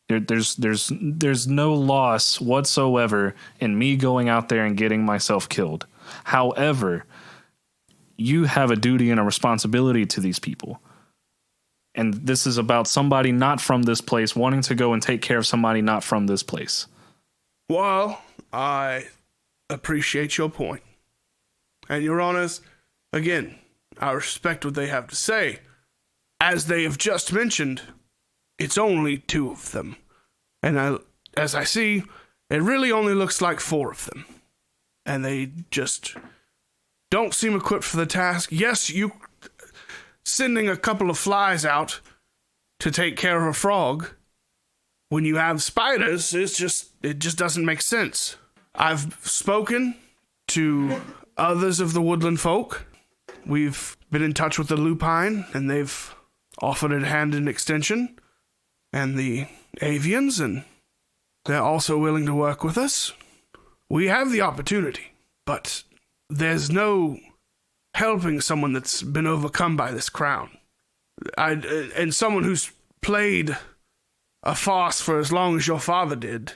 There's no loss whatsoever in me going out there and getting myself killed. However, you have a duty and a responsibility to these people. And this is about somebody not from this place wanting to go and take care of somebody not from this place. Well, I appreciate your point. And Your Honors, again, I respect what they have to say. As they have just mentioned, it's only two of them. And as I see, it really only looks like 4 of them. And they just don't seem equipped for the task. Yes, you sending a couple of flies out to take care of a frog when you have spiders, it just doesn't make sense. I've spoken to others of the woodland folk. We've been in touch with the lupine, and they've offered a hand in extension, and the avians, and they're also willing to work with us. We have the opportunity, but there's no helping someone that's been overcome by this crown. And someone who's played a farce for as long as your father did,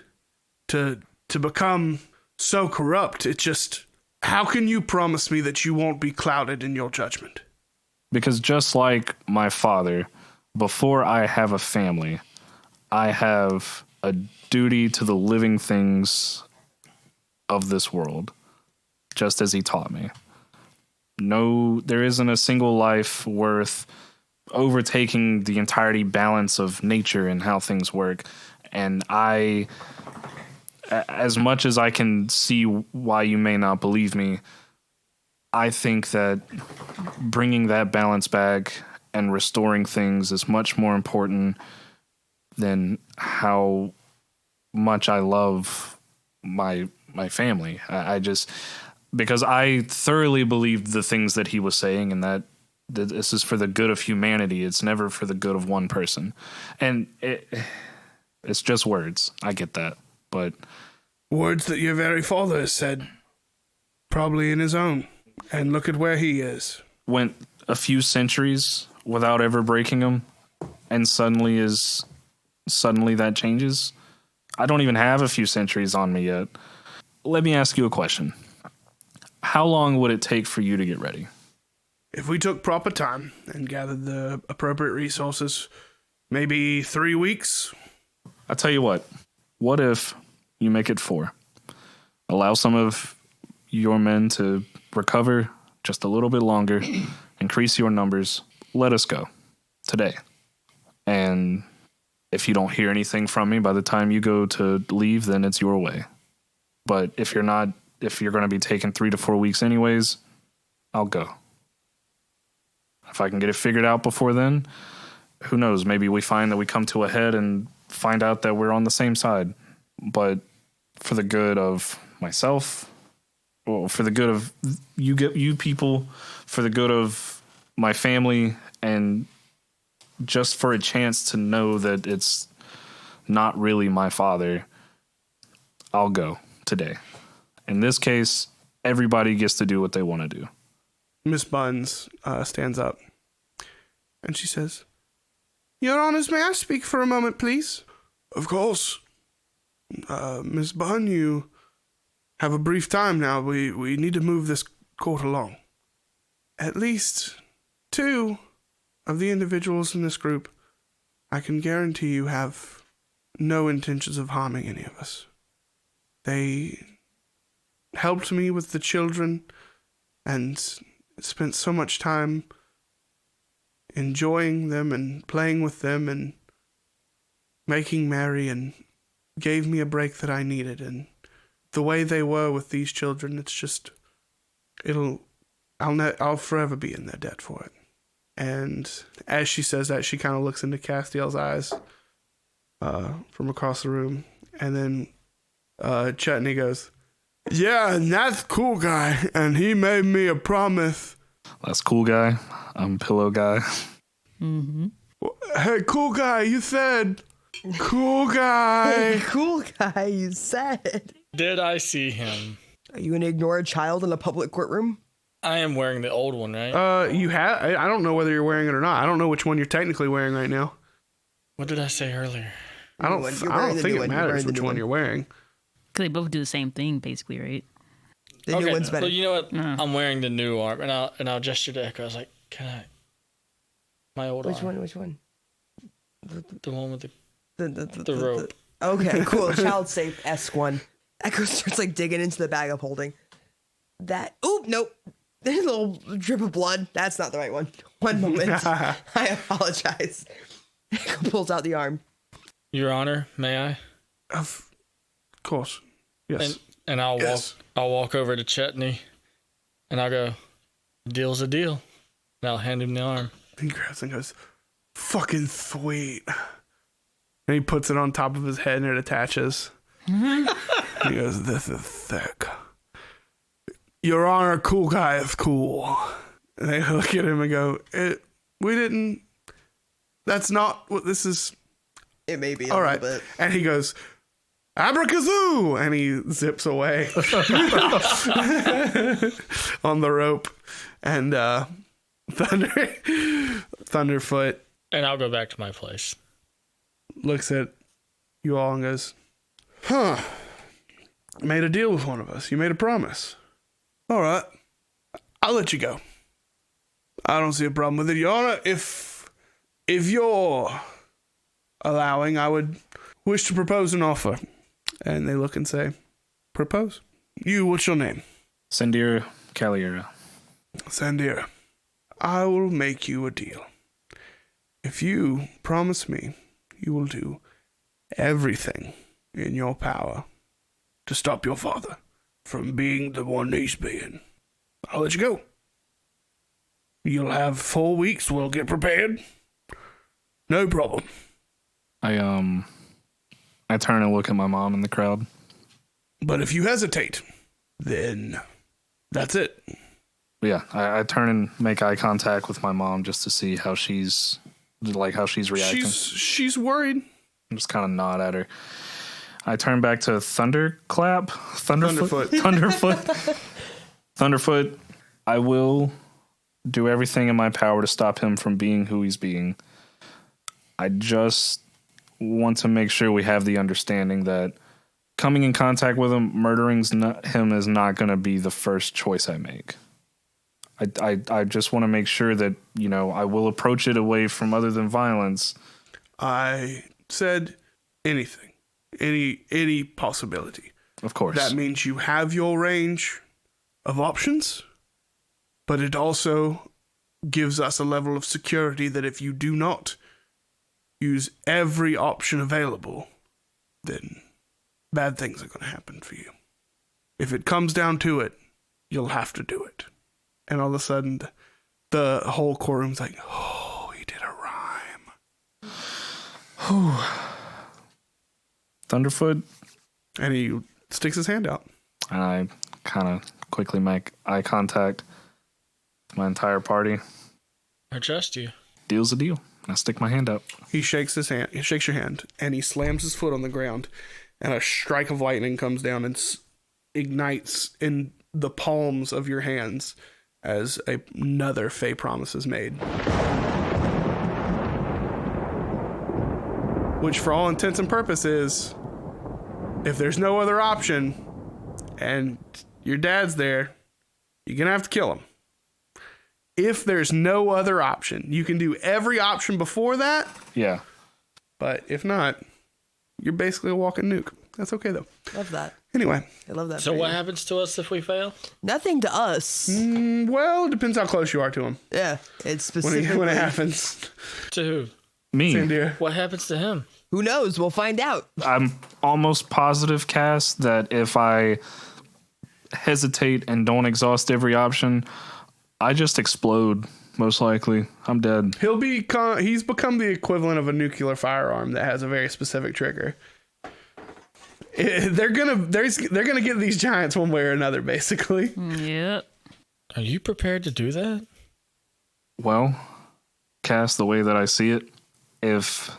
to become so corrupt, it just... How can you promise me that you won't be clouded in your judgment? Because just like my father, before I have a family, I have a duty to the living things of this world, just as he taught me. No, there isn't a single life worth overtaking the entirety balance of nature and how things work. And as much as I can see why you may not believe me, I think that bringing that balance back and restoring things is much more important than how much I love my family. I just, because I thoroughly believed the things that he was saying, and that this is for the good of humanity. It's never for the good of one person. And it's just words. I get that. But words that your very father has said, probably in his own. And look at where he is. Went a few centuries without ever breaking them, and suddenly that changes. I don't even have a few centuries on me yet. Let me ask you a question. How long would it take for you to get ready? If we took proper time and gathered the appropriate resources, maybe 3 weeks. I'll tell you what. What if you make it 4? Allow some of your men to recover just a little bit longer, increase your numbers, let us go today. And if you don't hear anything from me by the time you go to leave, then it's your way. But if you're going to be taking 3 to 4 weeks anyways, I'll go. If I can get it figured out before then, who knows? Maybe we find that we come to a head and find out that we're on the same side. But for the good of myself, well, for the good of you people, for the good of my family, and just for a chance to know that it's not really my father, I'll go today. In this case, everybody gets to do what they want to do. Miss Buns stands up, and she says, Your Honors, may I speak for a moment, please? Of course. Miss Bunn, you have a brief time now. We need to move this court along. At least 2 of the individuals in this group, I can guarantee you, have no intentions of harming any of us. They helped me with the children and spent so much time enjoying them and playing with them and making merry, and gave me a break that I needed. And the way they were with these children, it's just, I'll forever be in their debt for it. And as she says that, she kind of looks into Castiel's eyes from across the room. And then Chutney goes, Yeah, and that's cool guy. And he made me a promise. That's cool guy. I'm pillow guy. Mm-hmm. Hey, cool guy, you said. Cool guy. Cool guy, you said. Did I see him? Are you going to ignore a child in a public courtroom? I am wearing the old one, right? You have. I don't know whether you're wearing it or not. I don't know which one you're technically wearing right now. What did I say earlier? I don't think it matters which one you're wearing. Because they both do the same thing, basically, right? The new one's better. Well, you know what? I'm wearing the new arm, and I'll gesture to Echo. I was like, "Can I?" My old arm. Which one? The one with the The rope. Okay, cool. Child safe-esque one. Echo starts like digging into the bag of holding. That. Oop, nope. There's a little drip of blood. That's not the right one. One moment. I apologize. Echo pulls out the arm. Your Honor, may I? Of course. Yes. And I'll Yes. walk over to Chetney, and I'll go, deal's a deal. And I'll hand him the arm. He grabs and goes, fucking sweet. And he puts it on top of his head and it attaches. He goes, this is sick. Your Honor, cool guy is cool. And they look at him and go, that's not what this is. It may be a All little right. bit. And he goes, abracazoo! And he zips away on the rope. And Thunderfoot And I'll go back to my place. looks at you all and goes, huh, made a deal with one of us. You made a promise. All right, I'll let you go. I don't see a problem with it, Your Honor. If you're allowing, I would wish to propose an offer. And they look and say, propose. You, what's your name? Sandira Caliera. Sandira. I will make you a deal. If you promise me you will do everything in your power to stop your father from being the one he's being, I'll let you go. You'll have 4 weeks. We'll get prepared. No problem. I turn and look at my mom in the crowd. But if you hesitate, then that's it. Yeah, I turn and make eye contact with my mom just to see how she's reacting. She's worried. I'm just kind of nod at her. I turn back to Thunderfoot. Thunderfoot, I will do everything in my power to stop him from being who he's being. I just want to make sure we have the understanding that coming in contact with him, murdering him is not going to be the first choice I make. I just want to make sure that, I will approach it away from other than violence. I said anything, any possibility. Of course. That means you have your range of options, but it also gives us a level of security that if you do not use every option available, then bad things are going to happen for you. If it comes down to it, you'll have to do it. And all of a sudden, the whole courtroom's like, oh, he did a rhyme. Thunderfoot. And he sticks his hand out. And I kind of quickly make eye contact with my entire party. I trust you. Deal's a deal. I stick my hand up. He shakes his hand. He shakes your hand, and he slams his foot on the ground, and a strike of lightning comes down and ignites in the palms of your hands as another Fey promise is made. Which, for all intents and purposes, if there's no other option, and your dad's there, you're gonna have to kill him. If there's no other option, you can do every option before that. Yeah. But if not, you're basically a walking nuke. That's okay, though. Love that. Anyway. I love that. So for what you. happens to us if we fail? Nothing to us. Well, it depends how close you are to him Yeah, it's specifically. when it happens. To who? Me. Sandia. What happens to him? Who knows? We'll find out. I'm almost positive, Cass, that if I hesitate and don't exhaust every option, I just explode. Most likely, I'm dead. He's become the equivalent of a nuclear firearm that has a very specific trigger. They're gonna get these giants one way or another, basically. Yep. Are you prepared to do that? Well, Cass, the way that I see it, if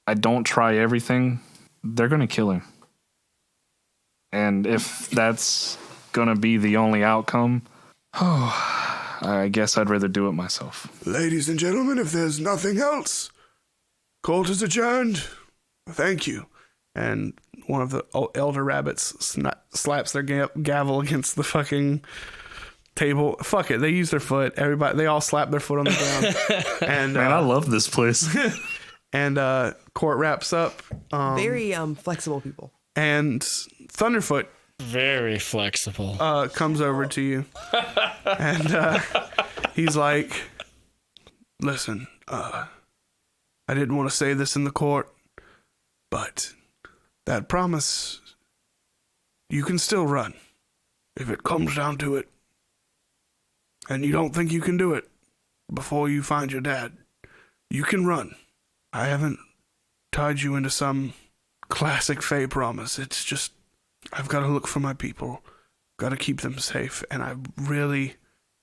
I don't try everything, they're gonna kill him. And if that's gonna be the only outcome, I guess I'd rather do it myself. Ladies and gentlemen, if there's nothing else, court is adjourned. Thank you. And one of the elder rabbits slaps their gavel against the fucking table. Fuck it. They use their foot. They all slap their foot on the ground. And Man, I love this place. and court wraps up. Very flexible people. And Thunderfoot Very flexible. comes over to you. And he's like, listen, I didn't want to say this in the court, but that promise, you can still run. If it comes down to it, and you don't think you can do it before you find your dad, you can run. I haven't tied you into some classic Fae promise. It's just, I've got to look for my people, got to keep them safe, and I really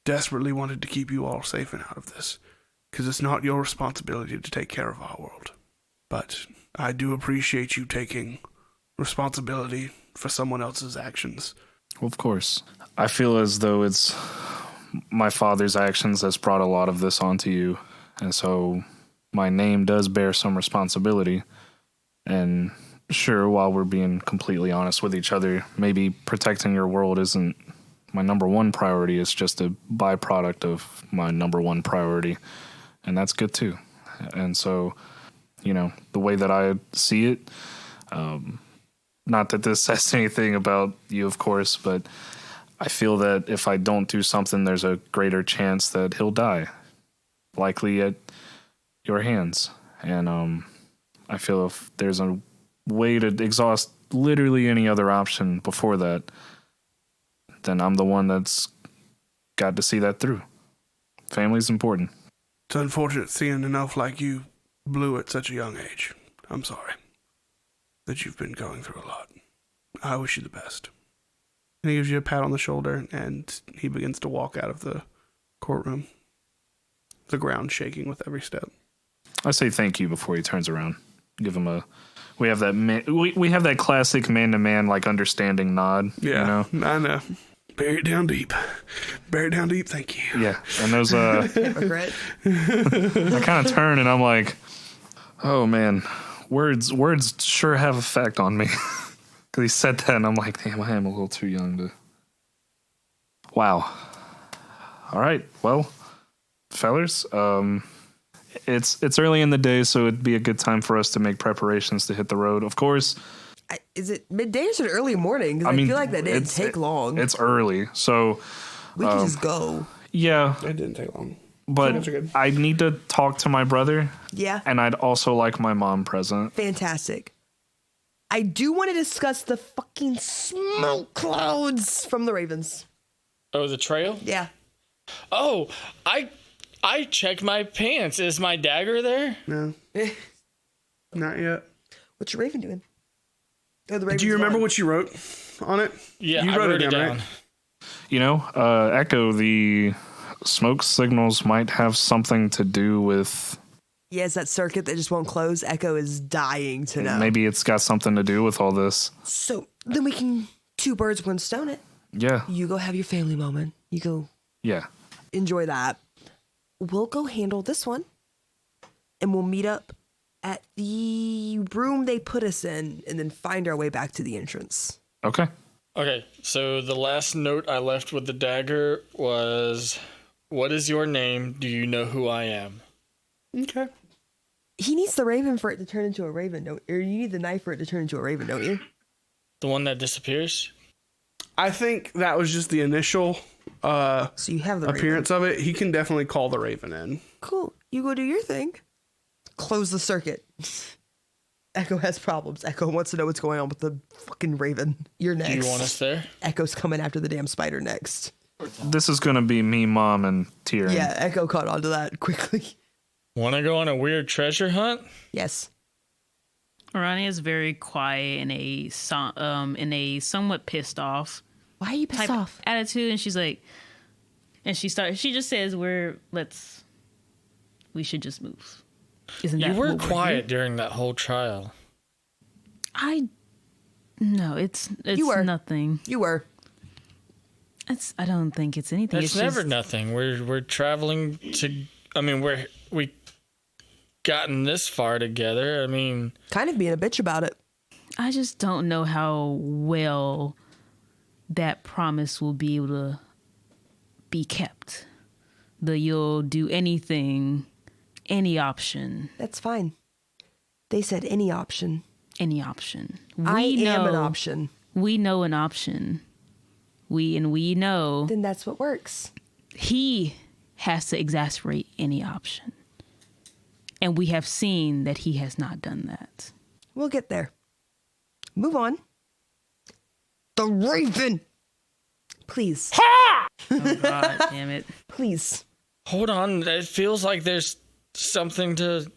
desperately wanted to keep you all safe and out of this, because it's not your responsibility to take care of our world. But I do appreciate you taking responsibility for someone else's actions. Well, of course. I feel as though it's my father's actions that's brought a lot of this onto you, and so my name does bear some responsibility. And sure, while we're being completely honest with each other, maybe protecting your world isn't my number one priority. It's just a byproduct of my number one priority, and that's good too. And so, you know, the way that I see it, not that this says anything about you, of course, but I feel that if I don't do something, there's a greater chance that he'll die, likely at your hands. And I feel if there's a way to exhaust literally any other option before that, then I'm the one that's got to see that through. Family's important. It's unfortunate seeing an elf like you blue at such a young age. I'm sorry that you've been going through a lot. I wish you the best. And he gives you a pat on the shoulder, and he begins to walk out of the courtroom, the ground shaking with every step. I say thank you before he turns around. Give him a... We have that we have that classic man-to-man, like, understanding nod. Yeah, you know? I know. Bury it down deep. Bury it down deep, thank you. Yeah, and those... Hypocrite. I kind of turn, and I'm like, oh, man, words sure have effect on me. Because he said that, and I'm like, damn, I am a little too young to... Wow. All right, well, fellers, it's early in the day, so it'd be a good time for us to make preparations to hit the road. Of course... Is it midday or is it early morning? 'Cause I feel like that didn't take long. It's early, so... We can just go. Yeah, It didn't take long. but Sounds good. I need to talk to my brother, Yeah. and I'd also like my mom present. Fantastic. I do want to discuss the fucking smoke clouds from the Ravens. Oh, the trail? Yeah. Oh, I checked my pants. Is my dagger there? No. Not yet. What's your Raven doing? Oh, the Do you remember what you wrote on it? Yeah, You I wrote it down. right? You know, Echo, the smoke signals might have something to do with... Yeah, it's that circuit that just won't close. Echo is dying to know. Maybe it's got something to do with all this. So then we can two birds, one stone it. Yeah, You go have your family moment. You go yeah. enjoy that. We'll go handle this one. And we'll meet up at the room they put us in and then find our way back to the entrance. Okay. Okay, so the last note I left with the dagger was, "What is your name? Do you know who I am?" Okay. He needs the raven for it to turn into a raven, or you need the knife for it to turn into a raven, don't you? The one that disappears? I think that was just the initial So you have the appearance of it. He can definitely call the Raven in. Raven. Cool. You go do your thing. Close the circuit. Echo has problems. Echo wants to know what's going on with the fucking raven. You're next. Do you want us there? Echo's coming after the damn spider next. This is going to be me, Mom, and Tyrion. Yeah, Echo caught on to that quickly. Want to go on a weird treasure hunt? Yes. Aranea is very quiet in a somewhat pissed off Why are you pissed type off? attitude, and she's like, and she just says, we should just move. Isn't You that were what we're quiet here? during that whole trial. No, it's You were. nothing. You were. I don't think it's anything. It's It's never just, nothing. We're traveling to. I mean, we gotten this far together. I mean, Kind of being a bitch about it. I just don't know how well that promise will be able to be kept. You'll do anything, any option, That's fine. They said any option. any option. I am an option. We know an option. We know Then that's what works. he has to exasperate any option. And we have seen that he has not done that. We'll get there. Move on. The Raven. Please. Oh God damn it. Please. Hold on. It feels like there's something to,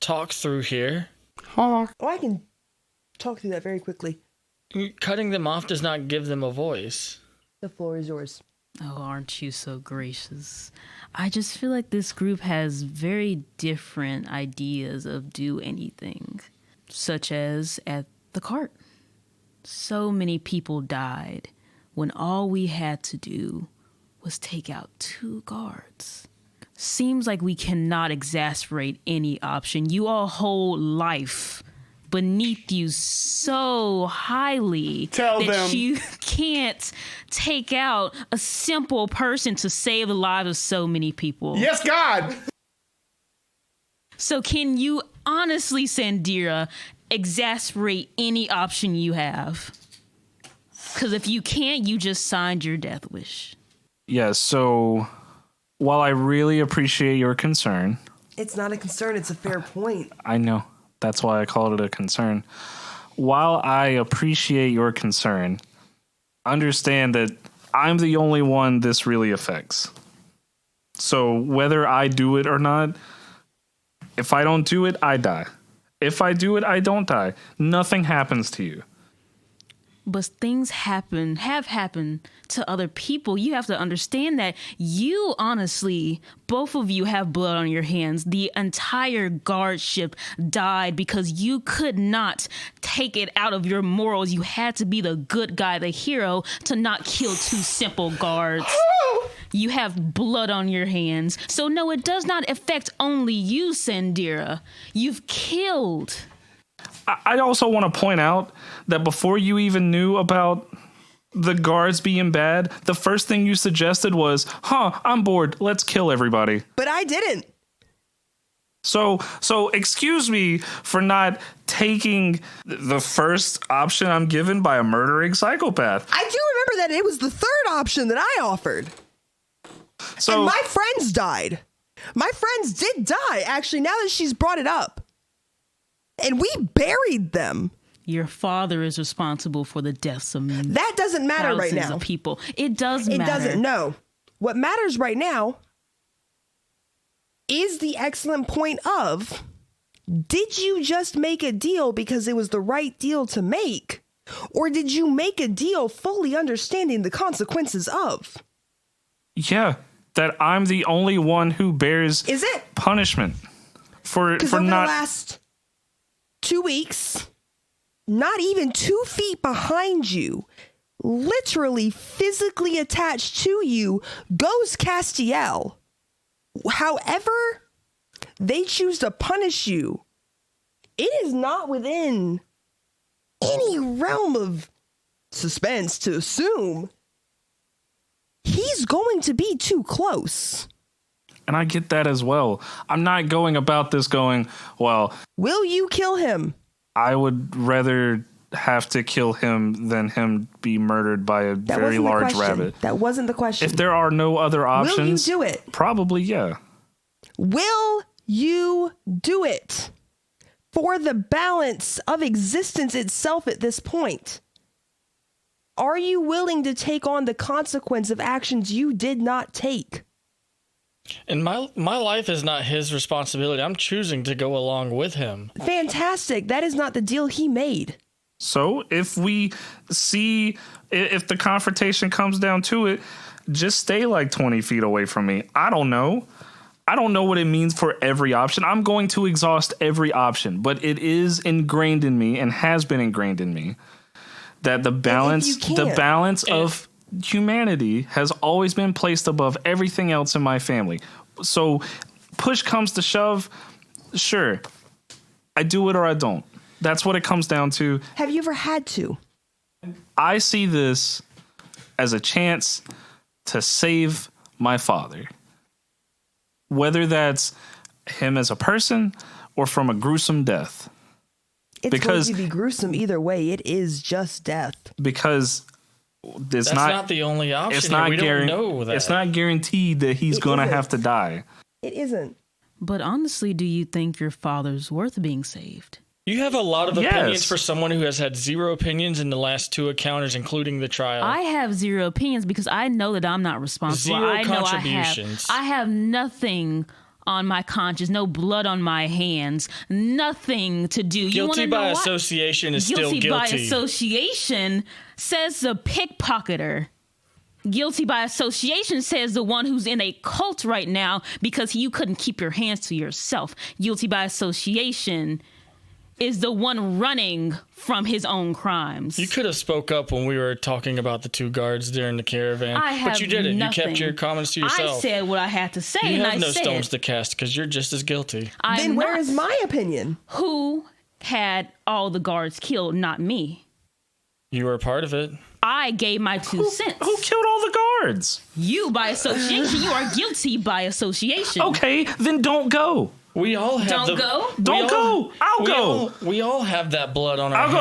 talk through here. Oh, I can talk through that very quickly. Cutting them off does not give them a voice. The floor is yours. Oh, aren't you so gracious? I just feel like this group has very different ideas of do anything, such as at the cart. So many people died when all we had to do was take out 2 guards. Seems like we cannot exasperate any option. You all hold life beneath you so highly that you can't take out a simple person to save the lives of so many people. Yes, God. So can you honestly, Sandira, exasperate any option you have? Because if you can't, you just signed your death wish. Yeah, so while I really appreciate your concern... It's not a concern, it's a fair point. I know. That's why I called it a concern. While I appreciate your concern, understand that I'm the only one this really affects. So whether I do it or not, if I don't do it, I die. If I do it, I don't die. Nothing happens to you. But things have happened to other people. You have to understand that you, honestly, both of you have blood on your hands. The entire guard ship died because you could not take it out of your morals. You had to be the good guy, the hero, to not kill 2 simple guards. You have blood on your hands. So no, it does not affect only you, Sandira. You've killed. I also want to point out that before you even knew about the guards being bad, the first thing you suggested was, I'm bored. Let's kill everybody. But I didn't. So excuse me for not taking the first option I'm given by a murdering psychopath. I do remember that it was the third option that I offered. So And my friends died. My friends did die, actually, now that she's brought it up. And we buried them. Your father is responsible for the deaths of that doesn't matter right now. Of people. It does matter. It doesn't. No. What matters right now is the excellent point of, did you just make a deal because it was the right deal to make? Or did you make a deal fully understanding the consequences of? Yeah, that I'm the only one who bears punishment for over not the last 2 weeks, not even 2 feet behind you, literally physically attached to you, goes Castiel. However they choose to punish you, it is not within any realm of suspense to assume he's going to be too close. And I get that as well. I'm not going about this going, well... Will you kill him? I would rather have to kill him than him be murdered by a very large rabbit. That wasn't the question. If there are no other options... Will you do it? Probably, yeah. Will you do it? For the balance of existence itself at this point. Are you willing to take on the consequence of actions you did not take? And my life is not his responsibility. I'm choosing to go along with him. Fantastic. That is not the deal he made. So if we see, if the confrontation comes down to it, just stay like 20 feet away from me. I don't know. I don't know what it means for every option. I'm going to exhaust every option, but it is ingrained in me and has been ingrained in me that the balance of humanity has always been placed above everything else in my family. So push comes to shove, sure, I do it or I don't. That's what it comes down to. Have you ever had to? I see this as a chance to save my father. Whether that's him as a person or from a gruesome death. It's going to be gruesome either way. It is just death. Because that's not the only option. It's not we don't know that. It's not guaranteed that he's going to have to die. It isn't. But honestly, do you think your father's worth being saved? You have a lot of Yes. opinions for someone who has had zero opinions in the last 2 encounters, including the trial. I have zero opinions because I know that I'm not responsible. Zero I know contributions. I have nothing on my conscience, no blood on my hands, nothing to do. Guilty you by know what? association is still Guilty by guilty. association says the pickpocketer. Guilty by association says the one who's in a cult right now because you couldn't keep your hands to yourself. Guilty by association is the one running from his own crimes. You could have spoke up when we were talking about the 2 guards during the caravan, but you didn't. Nothing. You kept your comments to yourself. I said what I had to say, you and have I no said, stones to cast because you're just as guilty. Then where is my opinion? Who had all the guards killed? Not me. You were a part of it. I gave my 2 cents. Who killed all the guards? You by association. You are guilty by association. Okay, then don't go. We all have Don't go? Don't go. I'll go. We all have that blood on our I'll go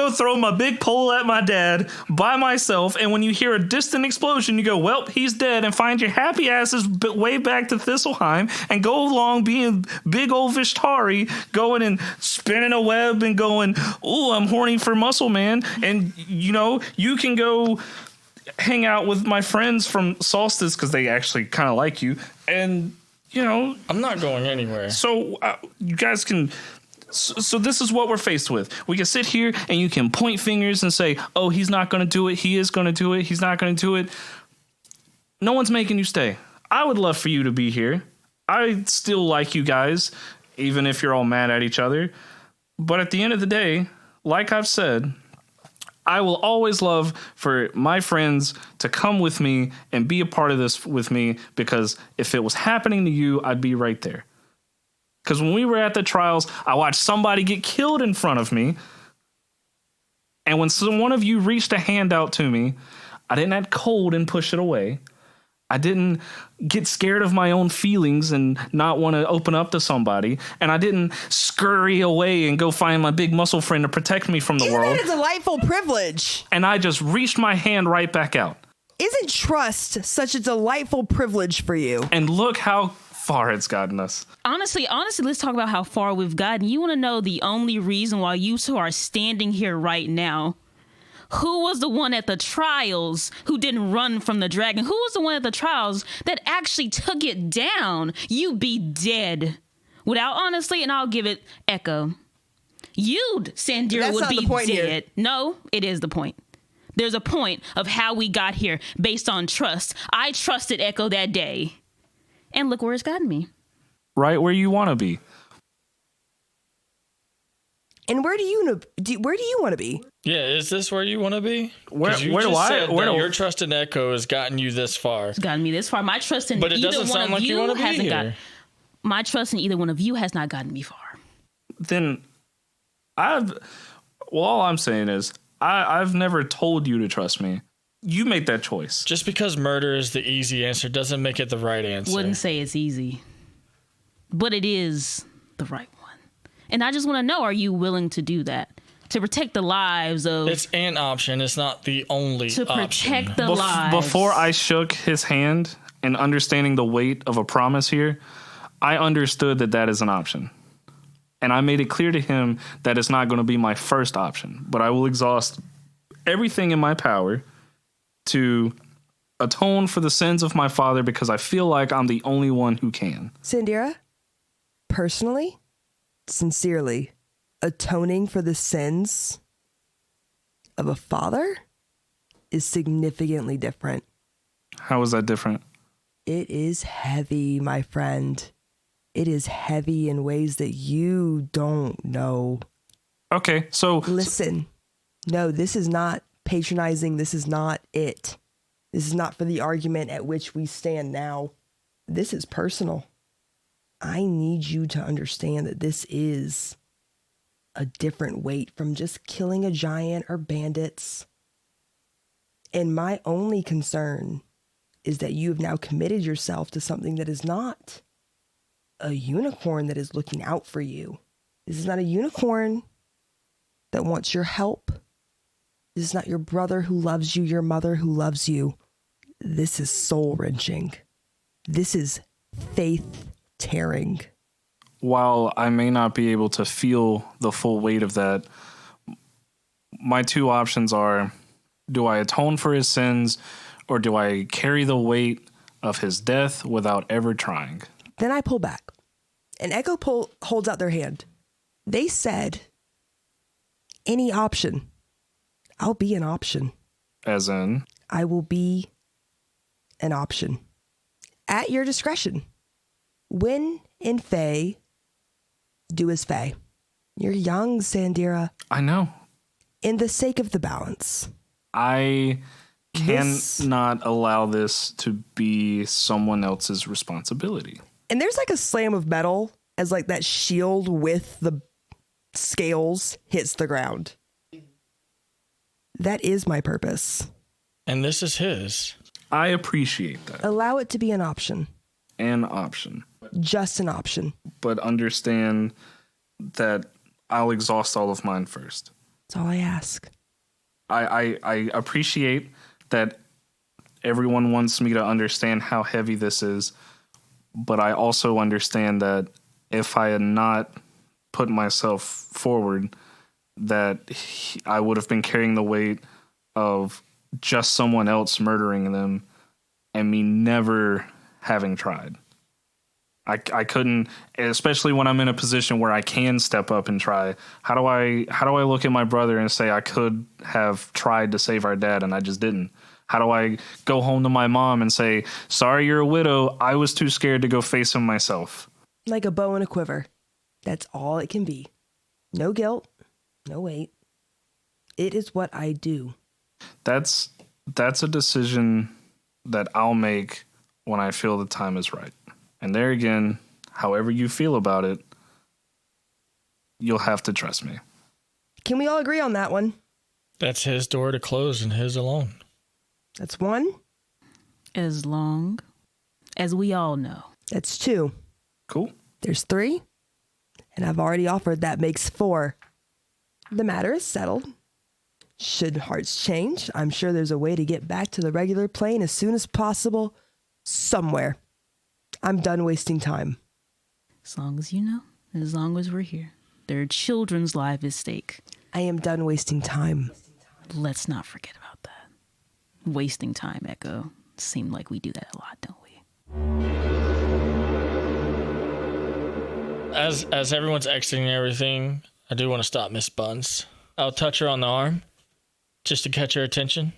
hands. throw my big pole at my dad by myself, and when you hear a distant explosion, you go, "Well, he's dead," and find your happy asses way back to Thistleheim and go along being big old Vishtari, going and spinning a web and going, "Ooh, I'm horny for Muscle Man," and you can go hang out with my friends from Solstice because they actually kind of like you, and I'm not going anywhere. so you guys can. So this is what we're faced with. We can sit here and you can point fingers and say, "Oh, he's not going to do it. He is going to do it. He's not going to do it." No one's making you stay. I would love for you to be here. I still like you guys, even if you're all mad at each other. But at the end of the day, like I've said, I will always love for my friends to come with me and be a part of this with me, because if it was happening to you, I'd be right there. Because when we were at the trials, I watched somebody get killed in front of me. And when one of you reached a hand out to me, I didn't act cold and push it away. I didn't get scared of my own feelings and not want to open up to somebody. And I didn't scurry away and go find my big muscle friend to protect me from the world. Isn't it a delightful privilege? And I just reached my hand right back out. Isn't trust such a delightful privilege for you? And look how far it's gotten us. Honestly, let's talk about how far we've gotten. You want to know the only reason why you two are standing here right now? Who was the one at the trials who didn't run from the dragon? Who was the one at the trials that actually took it down? You'd be dead. Honestly, and I'll give it Echo. You'd, Sandira, That's would not be the point dead. here. No, it is the point. There's a point of how we got here based on trust. I trusted Echo that day. And look where it's gotten me. Right where you want to be. And where do you want to be? Yeah, is this where you want to be? Where 'Cause you do just I- said where that do- your trust in Echo has gotten you this far. It's gotten me this far. My trust in But it either doesn't one sound of like you you want to be hasn't got. here. My trust in either one of you has not gotten me far. Then all I'm saying is I've never told you to trust me. You make that choice. Just because murder is the easy answer doesn't make it the right answer. Wouldn't say it's easy, but it is the right one. And I just want to know, are you willing to do that? To protect the lives of... It's an option. It's not the only to option. protect the lives. Before I shook his hand and understanding the weight of a promise here, I understood that is an option. And I made it clear to him that it's not going to be my first option, but I will exhaust everything in my power to atone for the sins of my father, because I feel like I'm the only one who can. Sandira, personally, sincerely, atoning for the sins of a father is significantly different. How is that different? It is heavy, my friend. It is heavy in ways that you don't know. Okay, so Listen, no, this is not patronizing. This is not it. This is not for the argument at which we stand now. This is personal. I need you to understand that this is a different weight from just killing a giant or bandits. And my only concern is that you have now committed yourself to something that is not a unicorn that is looking out for you. This is not a unicorn that wants your help. This is not your brother who loves you, your mother who loves you. This is soul wrenching. This is faith tearing. while I may not be able to feel the full weight of that, my two options are, do I atone for his sins or do I carry the weight of his death without ever trying? Then I pull back, and Echo holds out their hand. They said, any option. I'll be an option. As in? I will be an option. At your discretion. When in Fae, do as Fae. You're young, Sandira. I know. In the sake of the balance. I cannot allow this to be someone else's responsibility. And there's like a slam of metal as like that shield with the scales hits the ground. That is my purpose. And this is his. I appreciate that. Allow it to be an option. An option. Just an option. But understand that I'll exhaust all of mine first. That's all I ask. I appreciate that everyone wants me to understand how heavy this is, but I also understand that if I had not put myself forward, that I would have been carrying the weight of just someone else murdering them and me never having tried. I couldn't, especially when I'm in a position where I can step up and try. How do I look at my brother and say I could have tried to save our dad and I just didn't? How do I go home to my mom and say, sorry, you're a widow. I was too scared to go face him myself. Like a bow and a quiver. That's all it can be. No guilt, no weight. It is what I do. That's a decision that I'll make when I feel the time is right. And there again, however you feel about it, you'll have to trust me. Can we all agree on that one? That's his door to close and his alone. That's one. As long as we all know. That's two. Cool. There's three. And I've already offered that makes four. The matter is settled. Should hearts change, I'm sure there's a way to get back to the regular plane as soon as possible, somewhere. I'm done wasting time. As long as you know, as long as we're here. Their children's life is at stake. I am done wasting time. Let's not forget about that. Wasting time, Echo. Seemed like we do that a lot, don't we? As everyone's exiting everything, I do want to stop Miss Buns. I'll touch her on the arm just to catch her attention.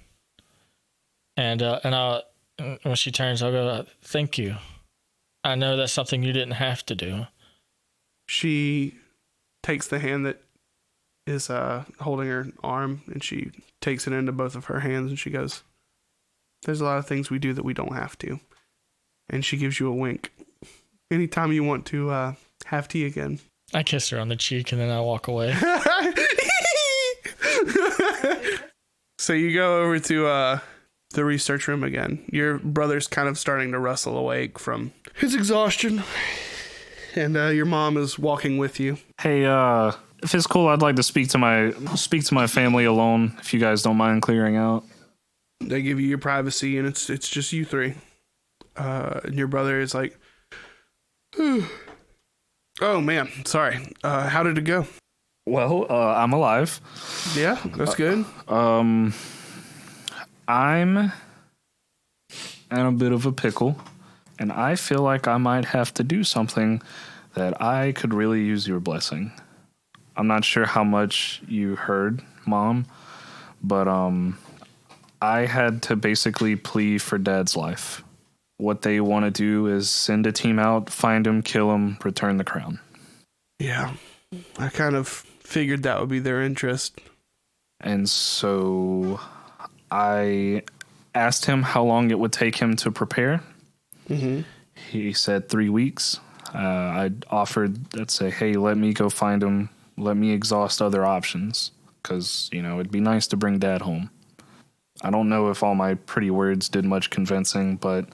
And I'll, when she turns, I'll go, thank you. I know that's something you didn't have to do. She takes the hand that is holding her arm and she takes it into both of her hands and she goes, there's a lot of things we do that we don't have to. And she gives you a wink. Anytime you want to have tea again. I kiss her on the cheek and then I walk away. So you go over to the research room again. Your brother's kind of starting to rustle awake from his exhaustion. And your mom is walking with you. Hey, if it's cool, I'd like to speak to my family alone, if you guys don't mind clearing out. They give you your privacy, and it's just you three. And your brother is like, oh man, sorry. How did it go? Well, I'm alive. Yeah, that's good. I'm in a bit of a pickle, and I feel like I might have to do something that I could really use your blessing. I'm not sure how much you heard, Mom, but I had to basically plea for Dad's life. What they want to do is send a team out, find him, kill him, return the crown. Yeah, I kind of figured that would be their interest. And so I asked him how long it would take him to prepare. Mm-hmm. He said 3 weeks. I offered, let's say, hey, let me go find him. Let me exhaust other options. Because, it'd be nice to bring Dad home. I don't know if all my pretty words did much convincing, but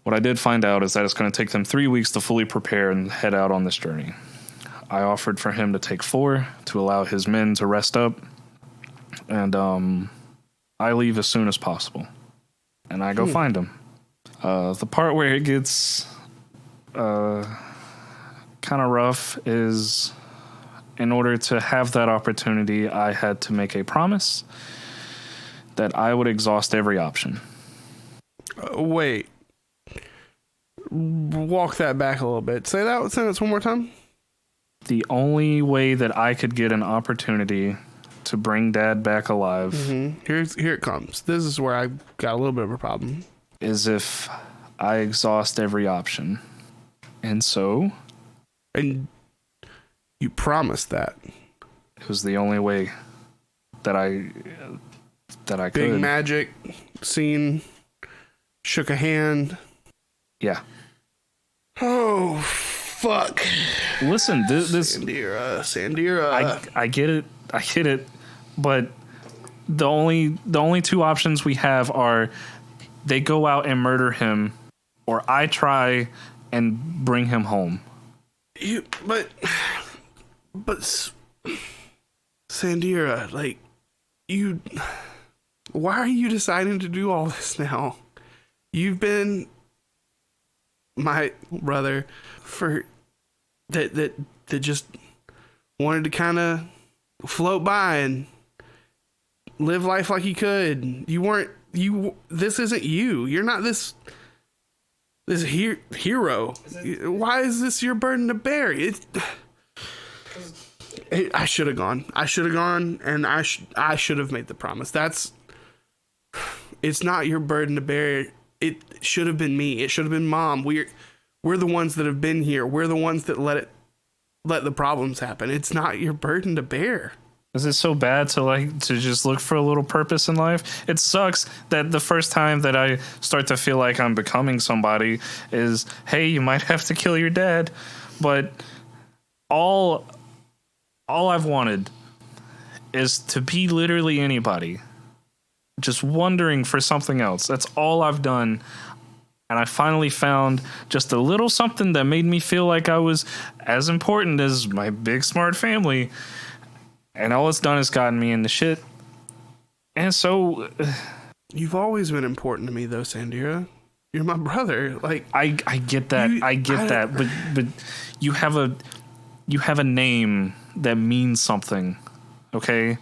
what I did find out is that it's going to take them 3 weeks to fully prepare and head out on this journey. I offered for him to take 4 to allow his men to rest up. And I leave as soon as possible. And I go find him. The part where it gets kind of rough is in order to have that opportunity, I had to make a promise that I would exhaust every option. Wait. Walk that back a little bit. Say that sentence one more time. The only way that I could get an opportunity to bring Dad back alive Here it comes. This is where I got a little bit of a problem. is if I exhaust every option. And so And you promised that. it was the only way that I Big could. magic scene. Shook a hand. Yeah. Oh, fuck. Listen, this Sandira. I get it, but the only two options we have are they go out and murder him, or I try and bring him home. But Sandira, like, why are you deciding to do all this now? You've been my brother for that just wanted to kind of float by and live life like he could. This isn't you. You're not this hero. Why is this your burden to bear? I should have gone. And I should have made the promise. It's not your burden to bear. It should have been me. It should have been Mom. We're the ones that have been here. We're the ones that let the problems happen. It's not your burden to bear. Is it so bad to just look for a little purpose in life? It sucks that the first time that I start to feel like I'm becoming somebody is, hey, you might have to kill your dad. But all I've wanted is to be literally anybody. Just wondering for something else. That's all I've done. And I finally found just a little something that made me feel like I was as important as my big smart family. And all it's done is gotten me into shit. And so you've always been important to me though, Sandira. You're my brother. Like I get that. I get that. But you have a name that means something. Okay?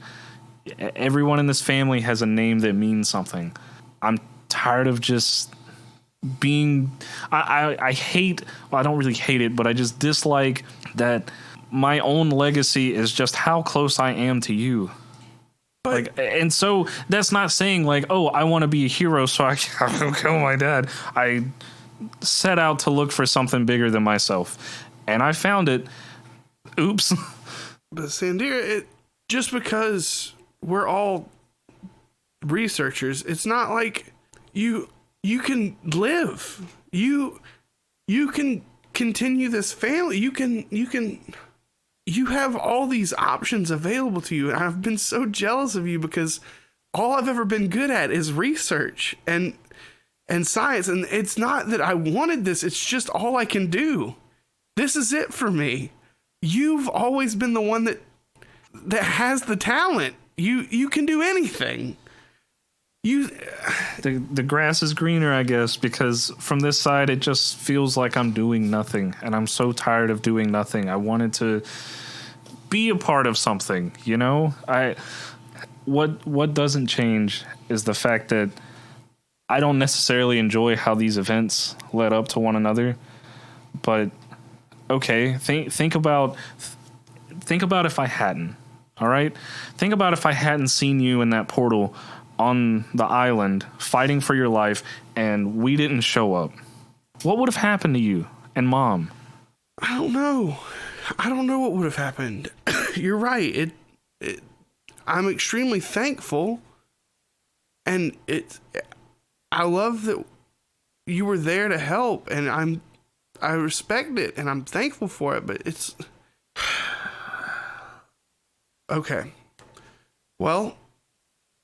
Everyone in this family has a name that means something. I'm tired of just being I hate, well, I don't really hate it, but I just dislike that my own legacy is just how close I am to you. But, and so that's not saying like, oh, I want to be a hero so I can kill my dad. I set out to look for something bigger than myself, and I found it. Oops. But Sandira, just because we're all researchers, it's not like you can live. You can continue this family. You have all these options available to you. And I've been so jealous of you because all I've ever been good at is research and science. And it's not that I wanted this. It's just all I can do. This is it for me. You've always been the one that has the talent. You can do anything. The grass is greener, I guess, because from this side it just feels like I'm doing nothing, and I'm so tired of doing nothing. I wanted to be a part of something, you know? What doesn't change is the fact that I don't necessarily enjoy how these events led up to one another, but okay, think about if I hadn't. All right? Think about if I hadn't seen you in that portal on the island fighting for your life and we didn't show up. What would have happened to you and Mom? I don't know. I don't know what would have happened. You're right. I'm extremely thankful. And I love that you were there to help, and I respect it and I'm thankful for it, but it's okay. Well,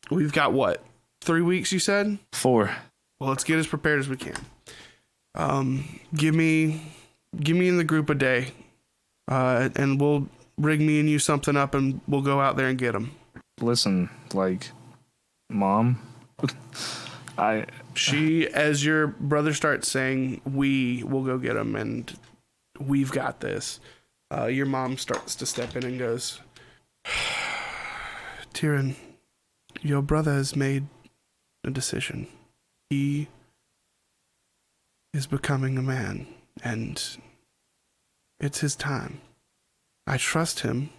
we've got what? 3 weeks, you said? 4. Well, let's get as prepared as we can. Give me in the group a day, and we'll rig me and you something up, and we'll go out there and get them. Listen, like, Mom, She, as your brother starts saying, we will go get them, and we've got this. Your mom starts to step in and goes, Tyrion, your brother has made a decision. He is becoming a man, and it's his time. I trust him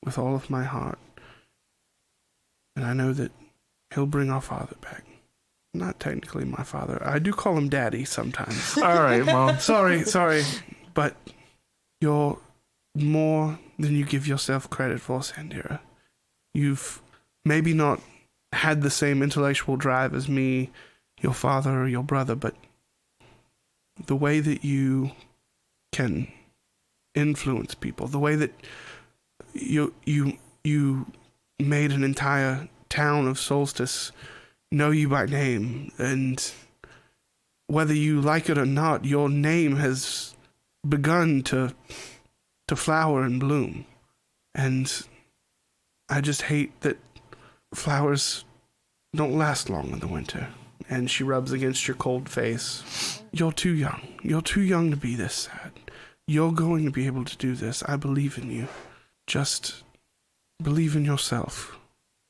with all of my heart, and I know that he'll bring our father back. Not technically my father. I do call him Daddy sometimes. All right, Mom. Sorry, but you're more than you give yourself credit for, Sandira. You've maybe not had the same intellectual drive as me, your father, or your brother, but the way that you can influence people, the way that you made an entire town of Solstice know you by name, and whether you like it or not, your name has begun to flower and bloom. And I just hate that flowers don't last long in the winter. And she rubs against your cold face. You're too young. You're too young to be this sad. You're going to be able to do this. I believe in you. Just believe in yourself.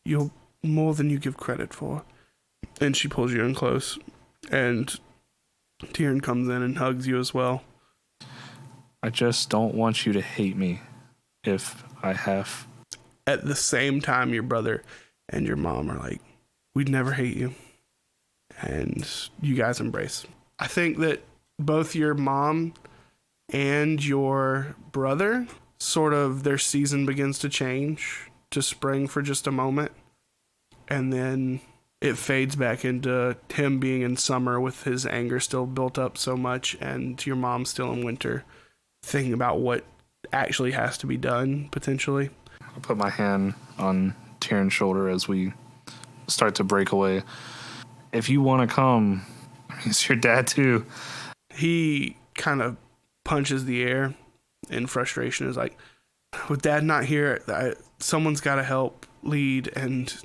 You're more than you give credit for. And she pulls you in close. And Tyrion comes in and hugs you as well. I just don't want you to hate me if I have. At the same time, your brother and your mom are like, we'd never hate you. And you guys embrace. I think that both your mom and your brother, sort of their season begins to change to spring for just a moment. And then it fades back into him being in summer with his anger still built up so much, and your mom still in winter, thinking about what actually has to be done, potentially. I put my hand on Tyrion's shoulder as we start to break away. If you want to come, it's your dad too. He kind of punches the air in frustration. Is like, with Dad not here, someone's got to help lead, and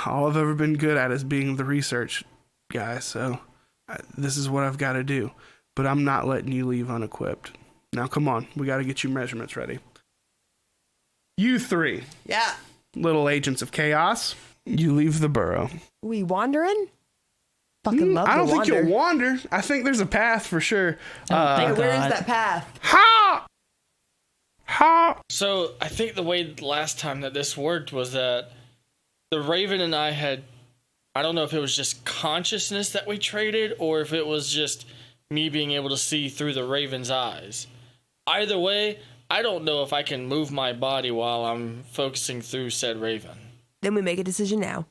all I've ever been good at is being the research guy, so this is what I've got to do. But I'm not letting you leave unequipped. Now, come on. We got to get you measurements ready. You three. Yeah. Little agents of chaos. You leave the burrow. We wandering? Fucking love I don't to think wander. you'll wander. I think there's a path for sure. Thank Where is God. that path? Ha! Ha! So I think the way last time that this worked was that the Raven and I had, I don't know if it was just consciousness that we traded or if it was just me being able to see through the Raven's eyes. Either way, I don't know if I can move my body while I'm focusing through said Raven. Then we make a decision now.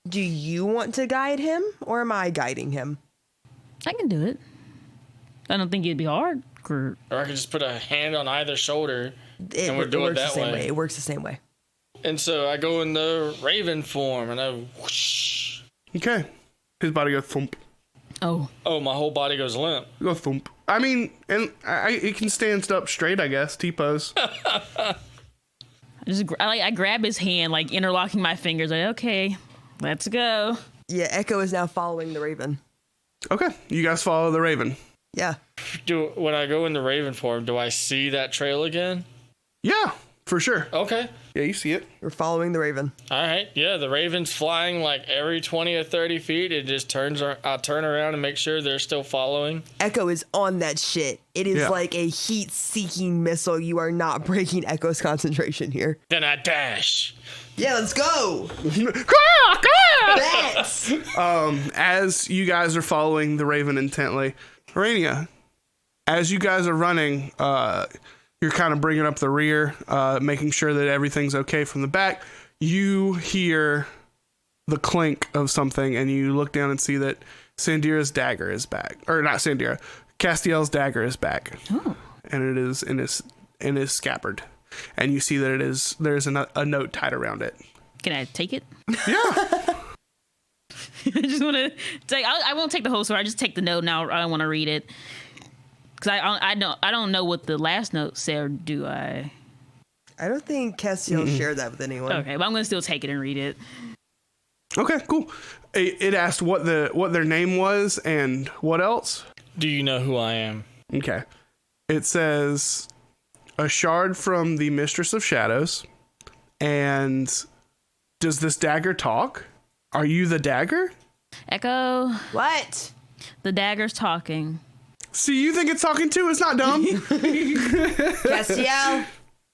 Do you want to guide him, or am I guiding him? I can do it. I don't think it'd be hard. Or I could just put a hand on either shoulder and we'll do it works that the same way. It works the same way. And so I go in the Raven form and I whoosh. Okay. His body goes thump. Oh, Oh, my whole body goes limp. Go thump. I mean, and it can stand up straight, I guess. T-pose. I grab his hand, like interlocking my fingers. Like, okay, let's go. Yeah, Echo is now following the Raven. Okay. You guys follow the Raven. Yeah. When I go in the Raven form, do I see that trail again? Yeah, for sure. Okay. Yeah, you see it. We're following the Raven. All right. Yeah, the Raven's flying like every 20 or 30 feet. It just I turn around and make sure they're still following. Echo is on that shit. It is Yeah. like a heat-seeking missile. You are not breaking Echo's concentration here. Then I dash. Yeah, let's go. Bats. As you guys are following the Raven intently, Aranea, as you guys are running, you're kind of bringing up the rear, making sure that everything's okay from the back. You hear the clink of something, and you look down and see that Sandira's dagger is back. Or not Sandira, Castiel's dagger is back. Oh. And it is in his scabbard. And you see that there's a note tied around it. Can I take it? Yeah. I just want to take. I won't take the whole story. I just take the note now. I don't want to read it because I don't know what the last note said. Or do I? I don't think Castiel shared that with anyone. Okay, but I'm gonna still take it and read it. Okay, cool. It asked what their name was and what else. Do you know who I am? Okay. It says, a shard from the Mistress of Shadows. And does this dagger talk? Are you the dagger? Echo, What? the dagger's talking. See, you think it's talking too? It's not dumb. Castiel,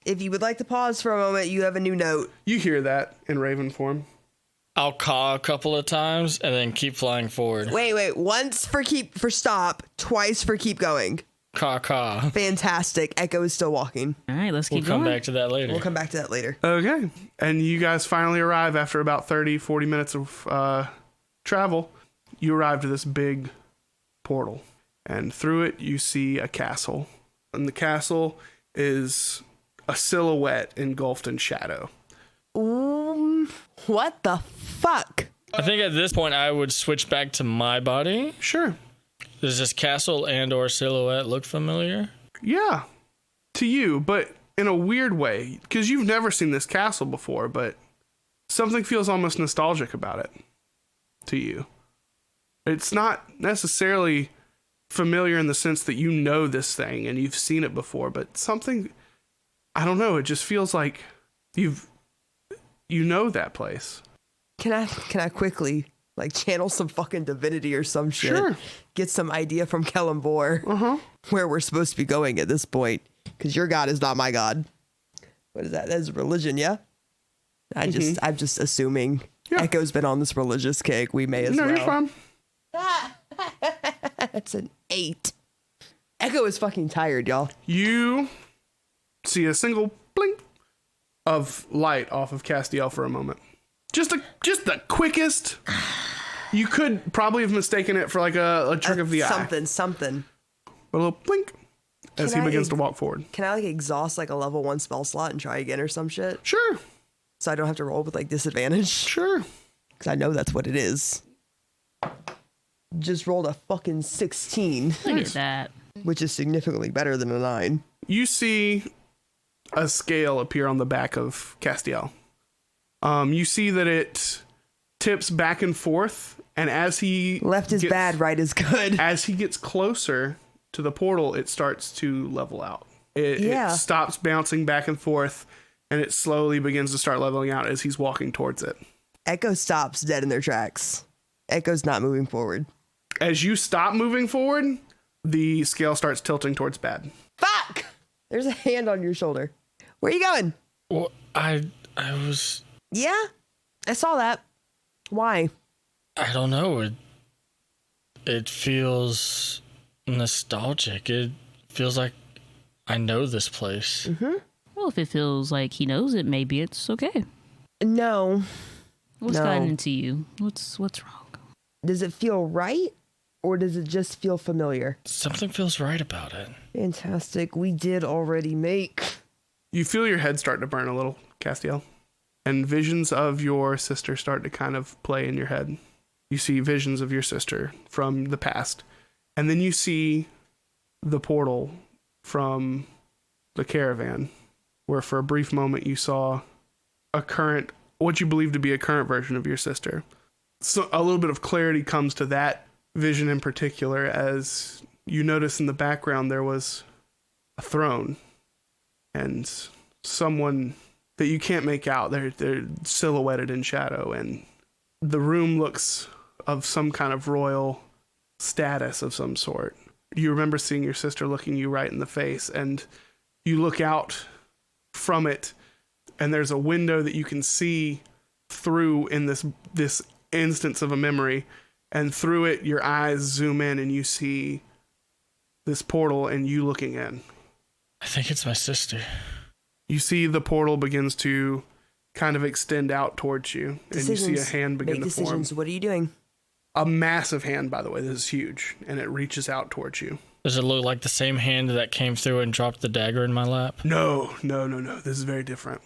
if you would like to pause for a moment, you have a new note. You hear that in Raven form. I'll caw a couple of times and then keep flying forward. Wait. Once for stop, twice for keep going. Caw, caw. Fantastic. Echo is still walking. All right, let's We'll keep come going. back to that later. We'll come back to that later. Okay. And you guys finally arrive after about 30, 40 minutes of travel. You arrive to this big portal. And through it, you see a castle. And the castle is a silhouette engulfed in shadow. What the fuck? I think at this point I would switch back to my body. Sure. Does this castle and or silhouette look familiar? Yeah. To you, but in a weird way. Because you've never seen this castle before, but something feels almost nostalgic about it. To you. It's not necessarily familiar in the sense that you know this thing and you've seen it before, but something, I don't know, it just feels like you know that place. Can I quickly channel some fucking divinity or some shit? Sure. Get some idea from Kellenbor where we're supposed to be going at this point. Because your god is not my god. What is that? That's religion, yeah? I'm just assuming. Yeah. Echo's been on this religious kick. We may as well. No, you're fine. That's an 8. Echo is fucking tired, y'all. You see a single blink of light off of Castiel for a moment. Just the quickest. You could probably have mistaken it for like a trick of the eye. Something. A little blink as he Can I begins to walk forward. Can I exhaust a level 1 spell slot and try again or some shit? Sure. So I don't have to roll with disadvantage? Sure. Because I know that's what it is. Just rolled a fucking 16, Look at that. which is significantly better than a 9. You see a scale appear on the back of Castiel. You see that it tips back and forth, and as he Left is bad, right is good. As he gets closer to the portal, it starts to level out. It stops bouncing back and forth, and it slowly begins to start leveling out as he's walking towards it. Echo stops dead in their tracks. Echo's not moving forward. As you stop moving forward, the scale starts tilting towards bad. Fuck! There's a hand on your shoulder. Where are you going? Well, I was... Yeah, I saw that. Why? I don't know. It feels nostalgic. It feels like I know this place. Mm-hmm. Well, if it feels like he knows it, maybe it's okay. No. What's No. gotten into you? What's wrong? Does it feel right? Or does it just feel familiar? Something feels right about it. Fantastic. We did already make... You feel your head start to burn a little, Castiel. And visions of your sister start to kind of play in your head. You see visions of your sister from the past. And then you see the portal from the caravan, where for a brief moment you saw what you believe to be a current version of your sister. So a little bit of clarity comes to that vision in particular, as you notice in the background there was a throne and someone that you can't make out. They're silhouetted in shadow, and the room looks of some kind of royal status of some sort. You remember seeing your sister looking you right in the face, and you look out from it, and there's a window that you can see through in this instance of a memory, and through it your eyes zoom in and you see this portal and you looking in. I think it's my sister. You see the portal begins to kind of extend out towards you, and you see a hand begin to form. What are you doing? A massive hand, by the way. This is huge, and it reaches out towards you. Does it look like the same hand that came through and dropped the dagger in my lap? No. This is very different.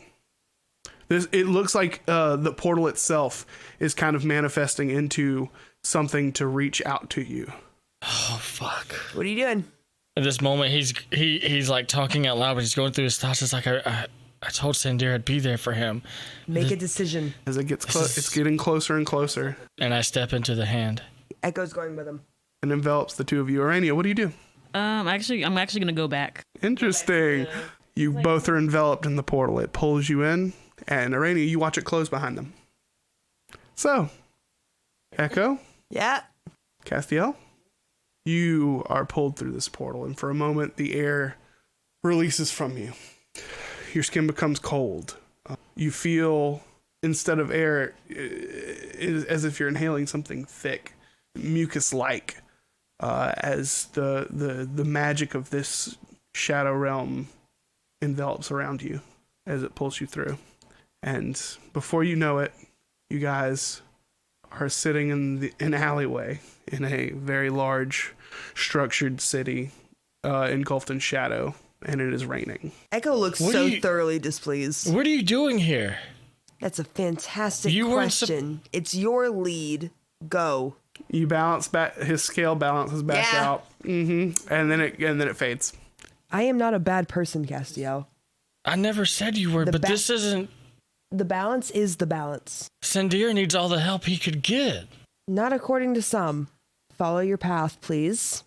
It looks like the portal itself is kind of manifesting into something to reach out to you. Oh, fuck. What are you doing? At this moment, he's like talking out loud, but he's going through his thoughts. It's like, I told Sandir I'd be there for him. Make a decision. As it gets close, it's getting closer and closer. And I step into the hand. Echo's going with him. And envelops the two of you. Aranea, what do you do? I'm actually gonna go back. Interesting. You both are enveloped in the portal. It pulls you in, and Aranea, you watch it close behind them. So, Echo, Yeah. Castiel, you are pulled through this portal, and for a moment, the air releases from you. Your skin becomes cold. You feel, instead of air, as if you're inhaling something thick, mucus-like, as the magic of this shadow realm envelops around you as it pulls you through. And before you know it, you guys are sitting in an alleyway in a very large, structured city, engulfed in shadow, and it is raining. Echo looks thoroughly displeased. What are you doing here? That's a fantastic You weren't question. It's your lead. Go. You balance back. His scale balances back Yeah. out. And then it fades. I am not a bad person, Castiel. I never said you were, but this isn't... The balance is the balance. Sandir needs all the help he could get. Not according to some. Follow your path, please.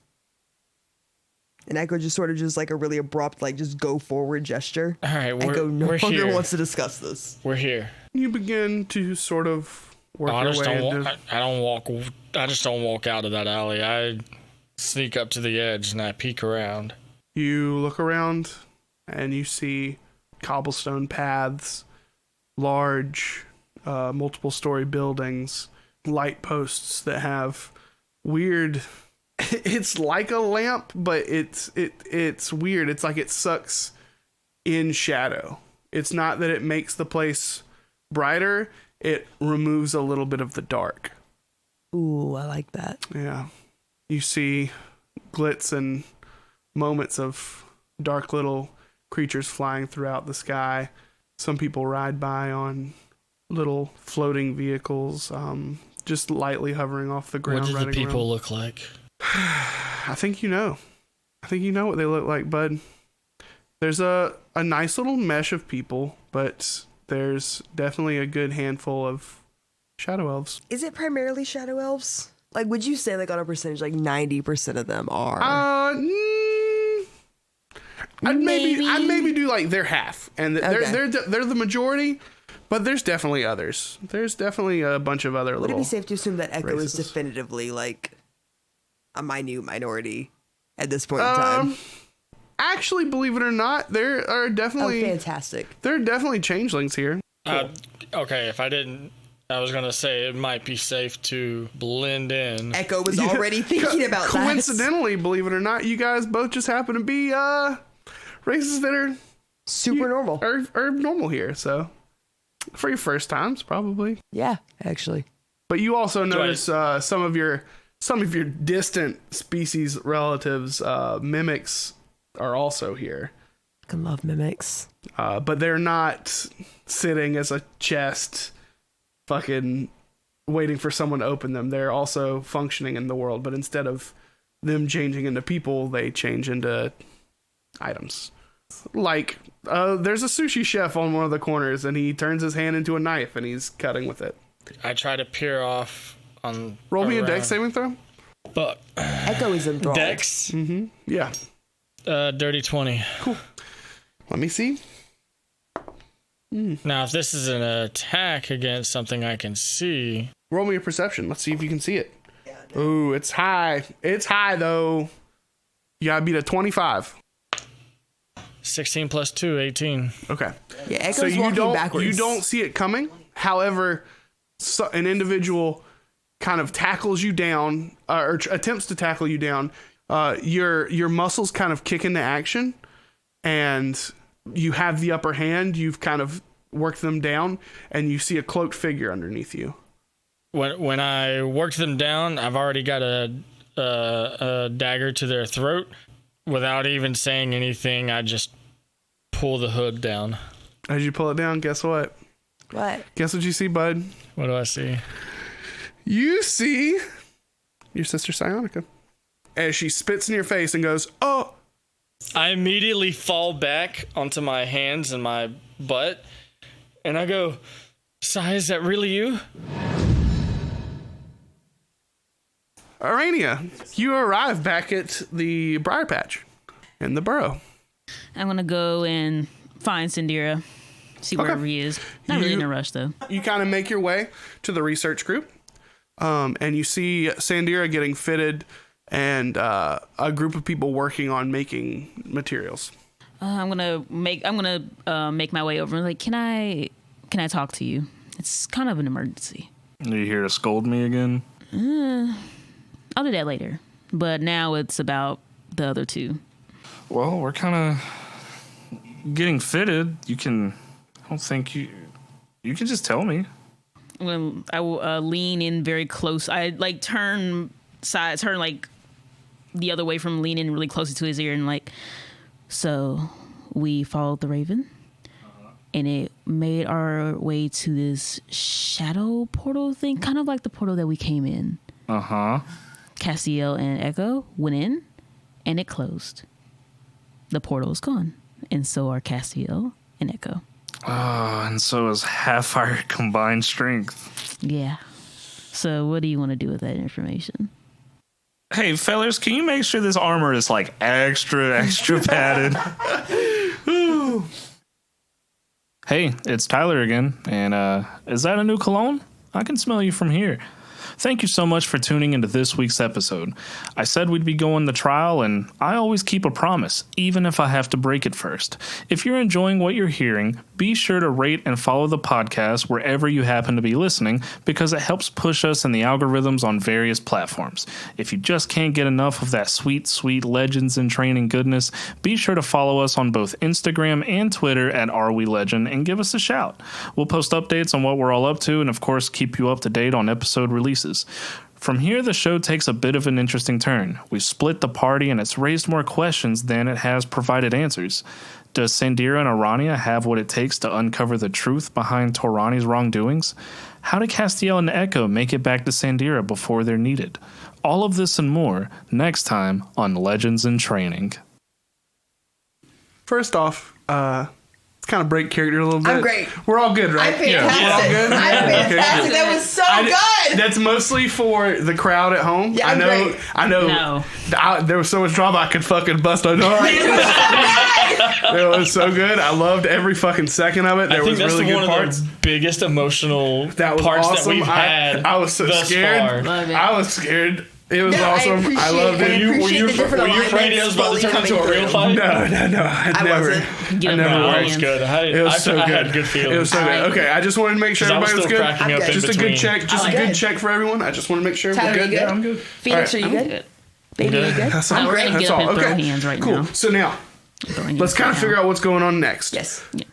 And Echo just sort of just like a really abrupt, like just go forward gesture. All right, Echo no we're longer here. wants to discuss this. We're here. You begin to sort of work I your just way don't. into... I just don't walk out of that alley. I sneak up to the edge and I peek around. You look around and you see cobblestone paths, large, multiple story buildings, light posts that have weird. It's like a lamp, but it's weird. It's like it sucks in shadow. It's not that it makes the place brighter. It removes a little bit of the dark. Ooh, I like that. Yeah. You see glitz and moments of dark little creatures flying throughout the sky. Some people ride by on little floating vehicles, just lightly hovering off the ground. What do the running people around. look like? I think you know. I think you know what they look like, bud. There's a nice little mesh of people, but there's definitely a good handful of shadow elves. Is it primarily shadow elves? Like, would you say like on a percentage, like 90% of them are? I'd maybe do like their half, and they're the majority, but there's definitely others. There's definitely a bunch of other Would little. it be safe to assume that Echo is races. definitively like a minute minority at this point in time? Actually, believe it or not, there are definitely Fantastic. there are definitely changelings here. Okay, if I didn't, I was gonna say it might be safe to blend in. Echo was already thinking about that. Coincidentally, believe it or not, you guys both just happen to be races that are Super normal. are normal here. So for your first times, probably. Yeah, actually. But you also notice some of your distant species relatives, mimics, are also here. I love mimics. But they're not sitting as a chest, fucking waiting for someone to open them. They're also functioning in the world, but instead of them changing into people, they change into items. Like, there's a sushi chef on one of the corners, and he turns his hand into a knife, and he's cutting with it. I try to peer off on. Roll me a dex saving throw. But Echo is enthralled. Dex. Yeah. Dirty 20. Cool. Let me see. Now, if this is an attack against something I can see, Roll me a perception. Let's see if you can see it. Ooh, it's high. It's high, though. You gotta beat a 25. 16 plus 2, 18. Okay. Yeah, Echo's So you walking backwards. you don't see it coming. However, an individual kind of tackles you down, or attempts to tackle you down. Your muscles kind of kick into action, and you have the upper hand. You've kind of worked them down, and you see a cloaked figure underneath you. When I worked them down, I've already got a dagger to their throat. Without even saying anything, I just pull the hood down. As you pull it down, guess what? What? Guess what you see, bud? What do I see? You see your sister Psionica as she spits in your face and goes, "Oh!" I immediately fall back onto my hands and my butt, and I go, "Sai, is that really you?" Aranea, you arrive back at the Briar Patch in the burrow. I'm gonna go and find Sandira, see wherever he is. Not really in a rush though. You kind of make your way to the research group, and you see Sandira getting fitted and a group of people working on making materials. I'm gonna make my way over. Like, can I talk to you? It's kind of an emergency. Are you here to scold me again? I'll do that later. But now it's about the other two. Well, we're kind of getting fitted. I don't think you can just tell me. I will lean in very close. I like turn like the other way from leaning really close to his ear and like, so we followed the Raven and it made our way to this shadow portal thing, kind of like the portal that we came in. Castiel and Echo went in and it closed. The portal is gone, and so are Castiel and Echo. Oh, and so is half our combined strength. Yeah. So what do you want to do with that information? Hey, fellas, can you make sure this armor is like extra padded? Hey, it's Tyler again, and is that a new cologne? I can smell you from here. Thank you so much for tuning into this week's episode. I said we'd be going the trial, and I always keep a promise, even if I have to break it first. If you're enjoying what you're hearing, be sure to rate and follow the podcast wherever you happen to be listening, because it helps push us in the algorithms on various platforms. If you just can't get enough of that sweet, sweet Legends in Training goodness, be sure to follow us on both Instagram and Twitter at AreWeLegend and give us a shout. We'll post updates on what we're all up to and, of course, keep you up to date on episode releases. From here, the show takes a bit of an interesting turn. We've split the party and it's raised more questions than it has provided answers. Does Sandira and Aranea have what it takes to uncover the truth behind Torani's wrongdoings? How did Castiel and Echo make it back to Sandira before they're needed? All of this and more next time on Legends in Training. First off, kind of break character a little bit. I'm great. We're all good, right? I'm fantastic. We're all good? I'm fantastic. That was so good. That's mostly for the crowd at home. Yeah, I'm great. I know. No. There was so much drama I could fucking bust a door. It was so good. I loved every fucking second of it. There was really good parts. Of the biggest emotional That was parts awesome. that we've had. I was so thus scared. far. Love it. I was scared. It was awesome. I loved it. Were you afraid it was about to turn into a real fight? No. I never. wasn't. Get I him never down. No, worried. it was good. It was so I good. had good feelings. It was so good. Okay, I just wanted to make sure 'Cause I was everybody was still good. cracking up in Just a between. good check. Just a good check for everyone. I just want to make sure Tyler, we're good. you good? Yeah, I'm good. Phoenix, are you I'm good? good. Baby, you good? That's I'm all. ready to That's get up all. and throw Okay. hands right Cool. now. So now, Throwing let's hands kind right of figure now. out what's going on next. Yes. Yeah.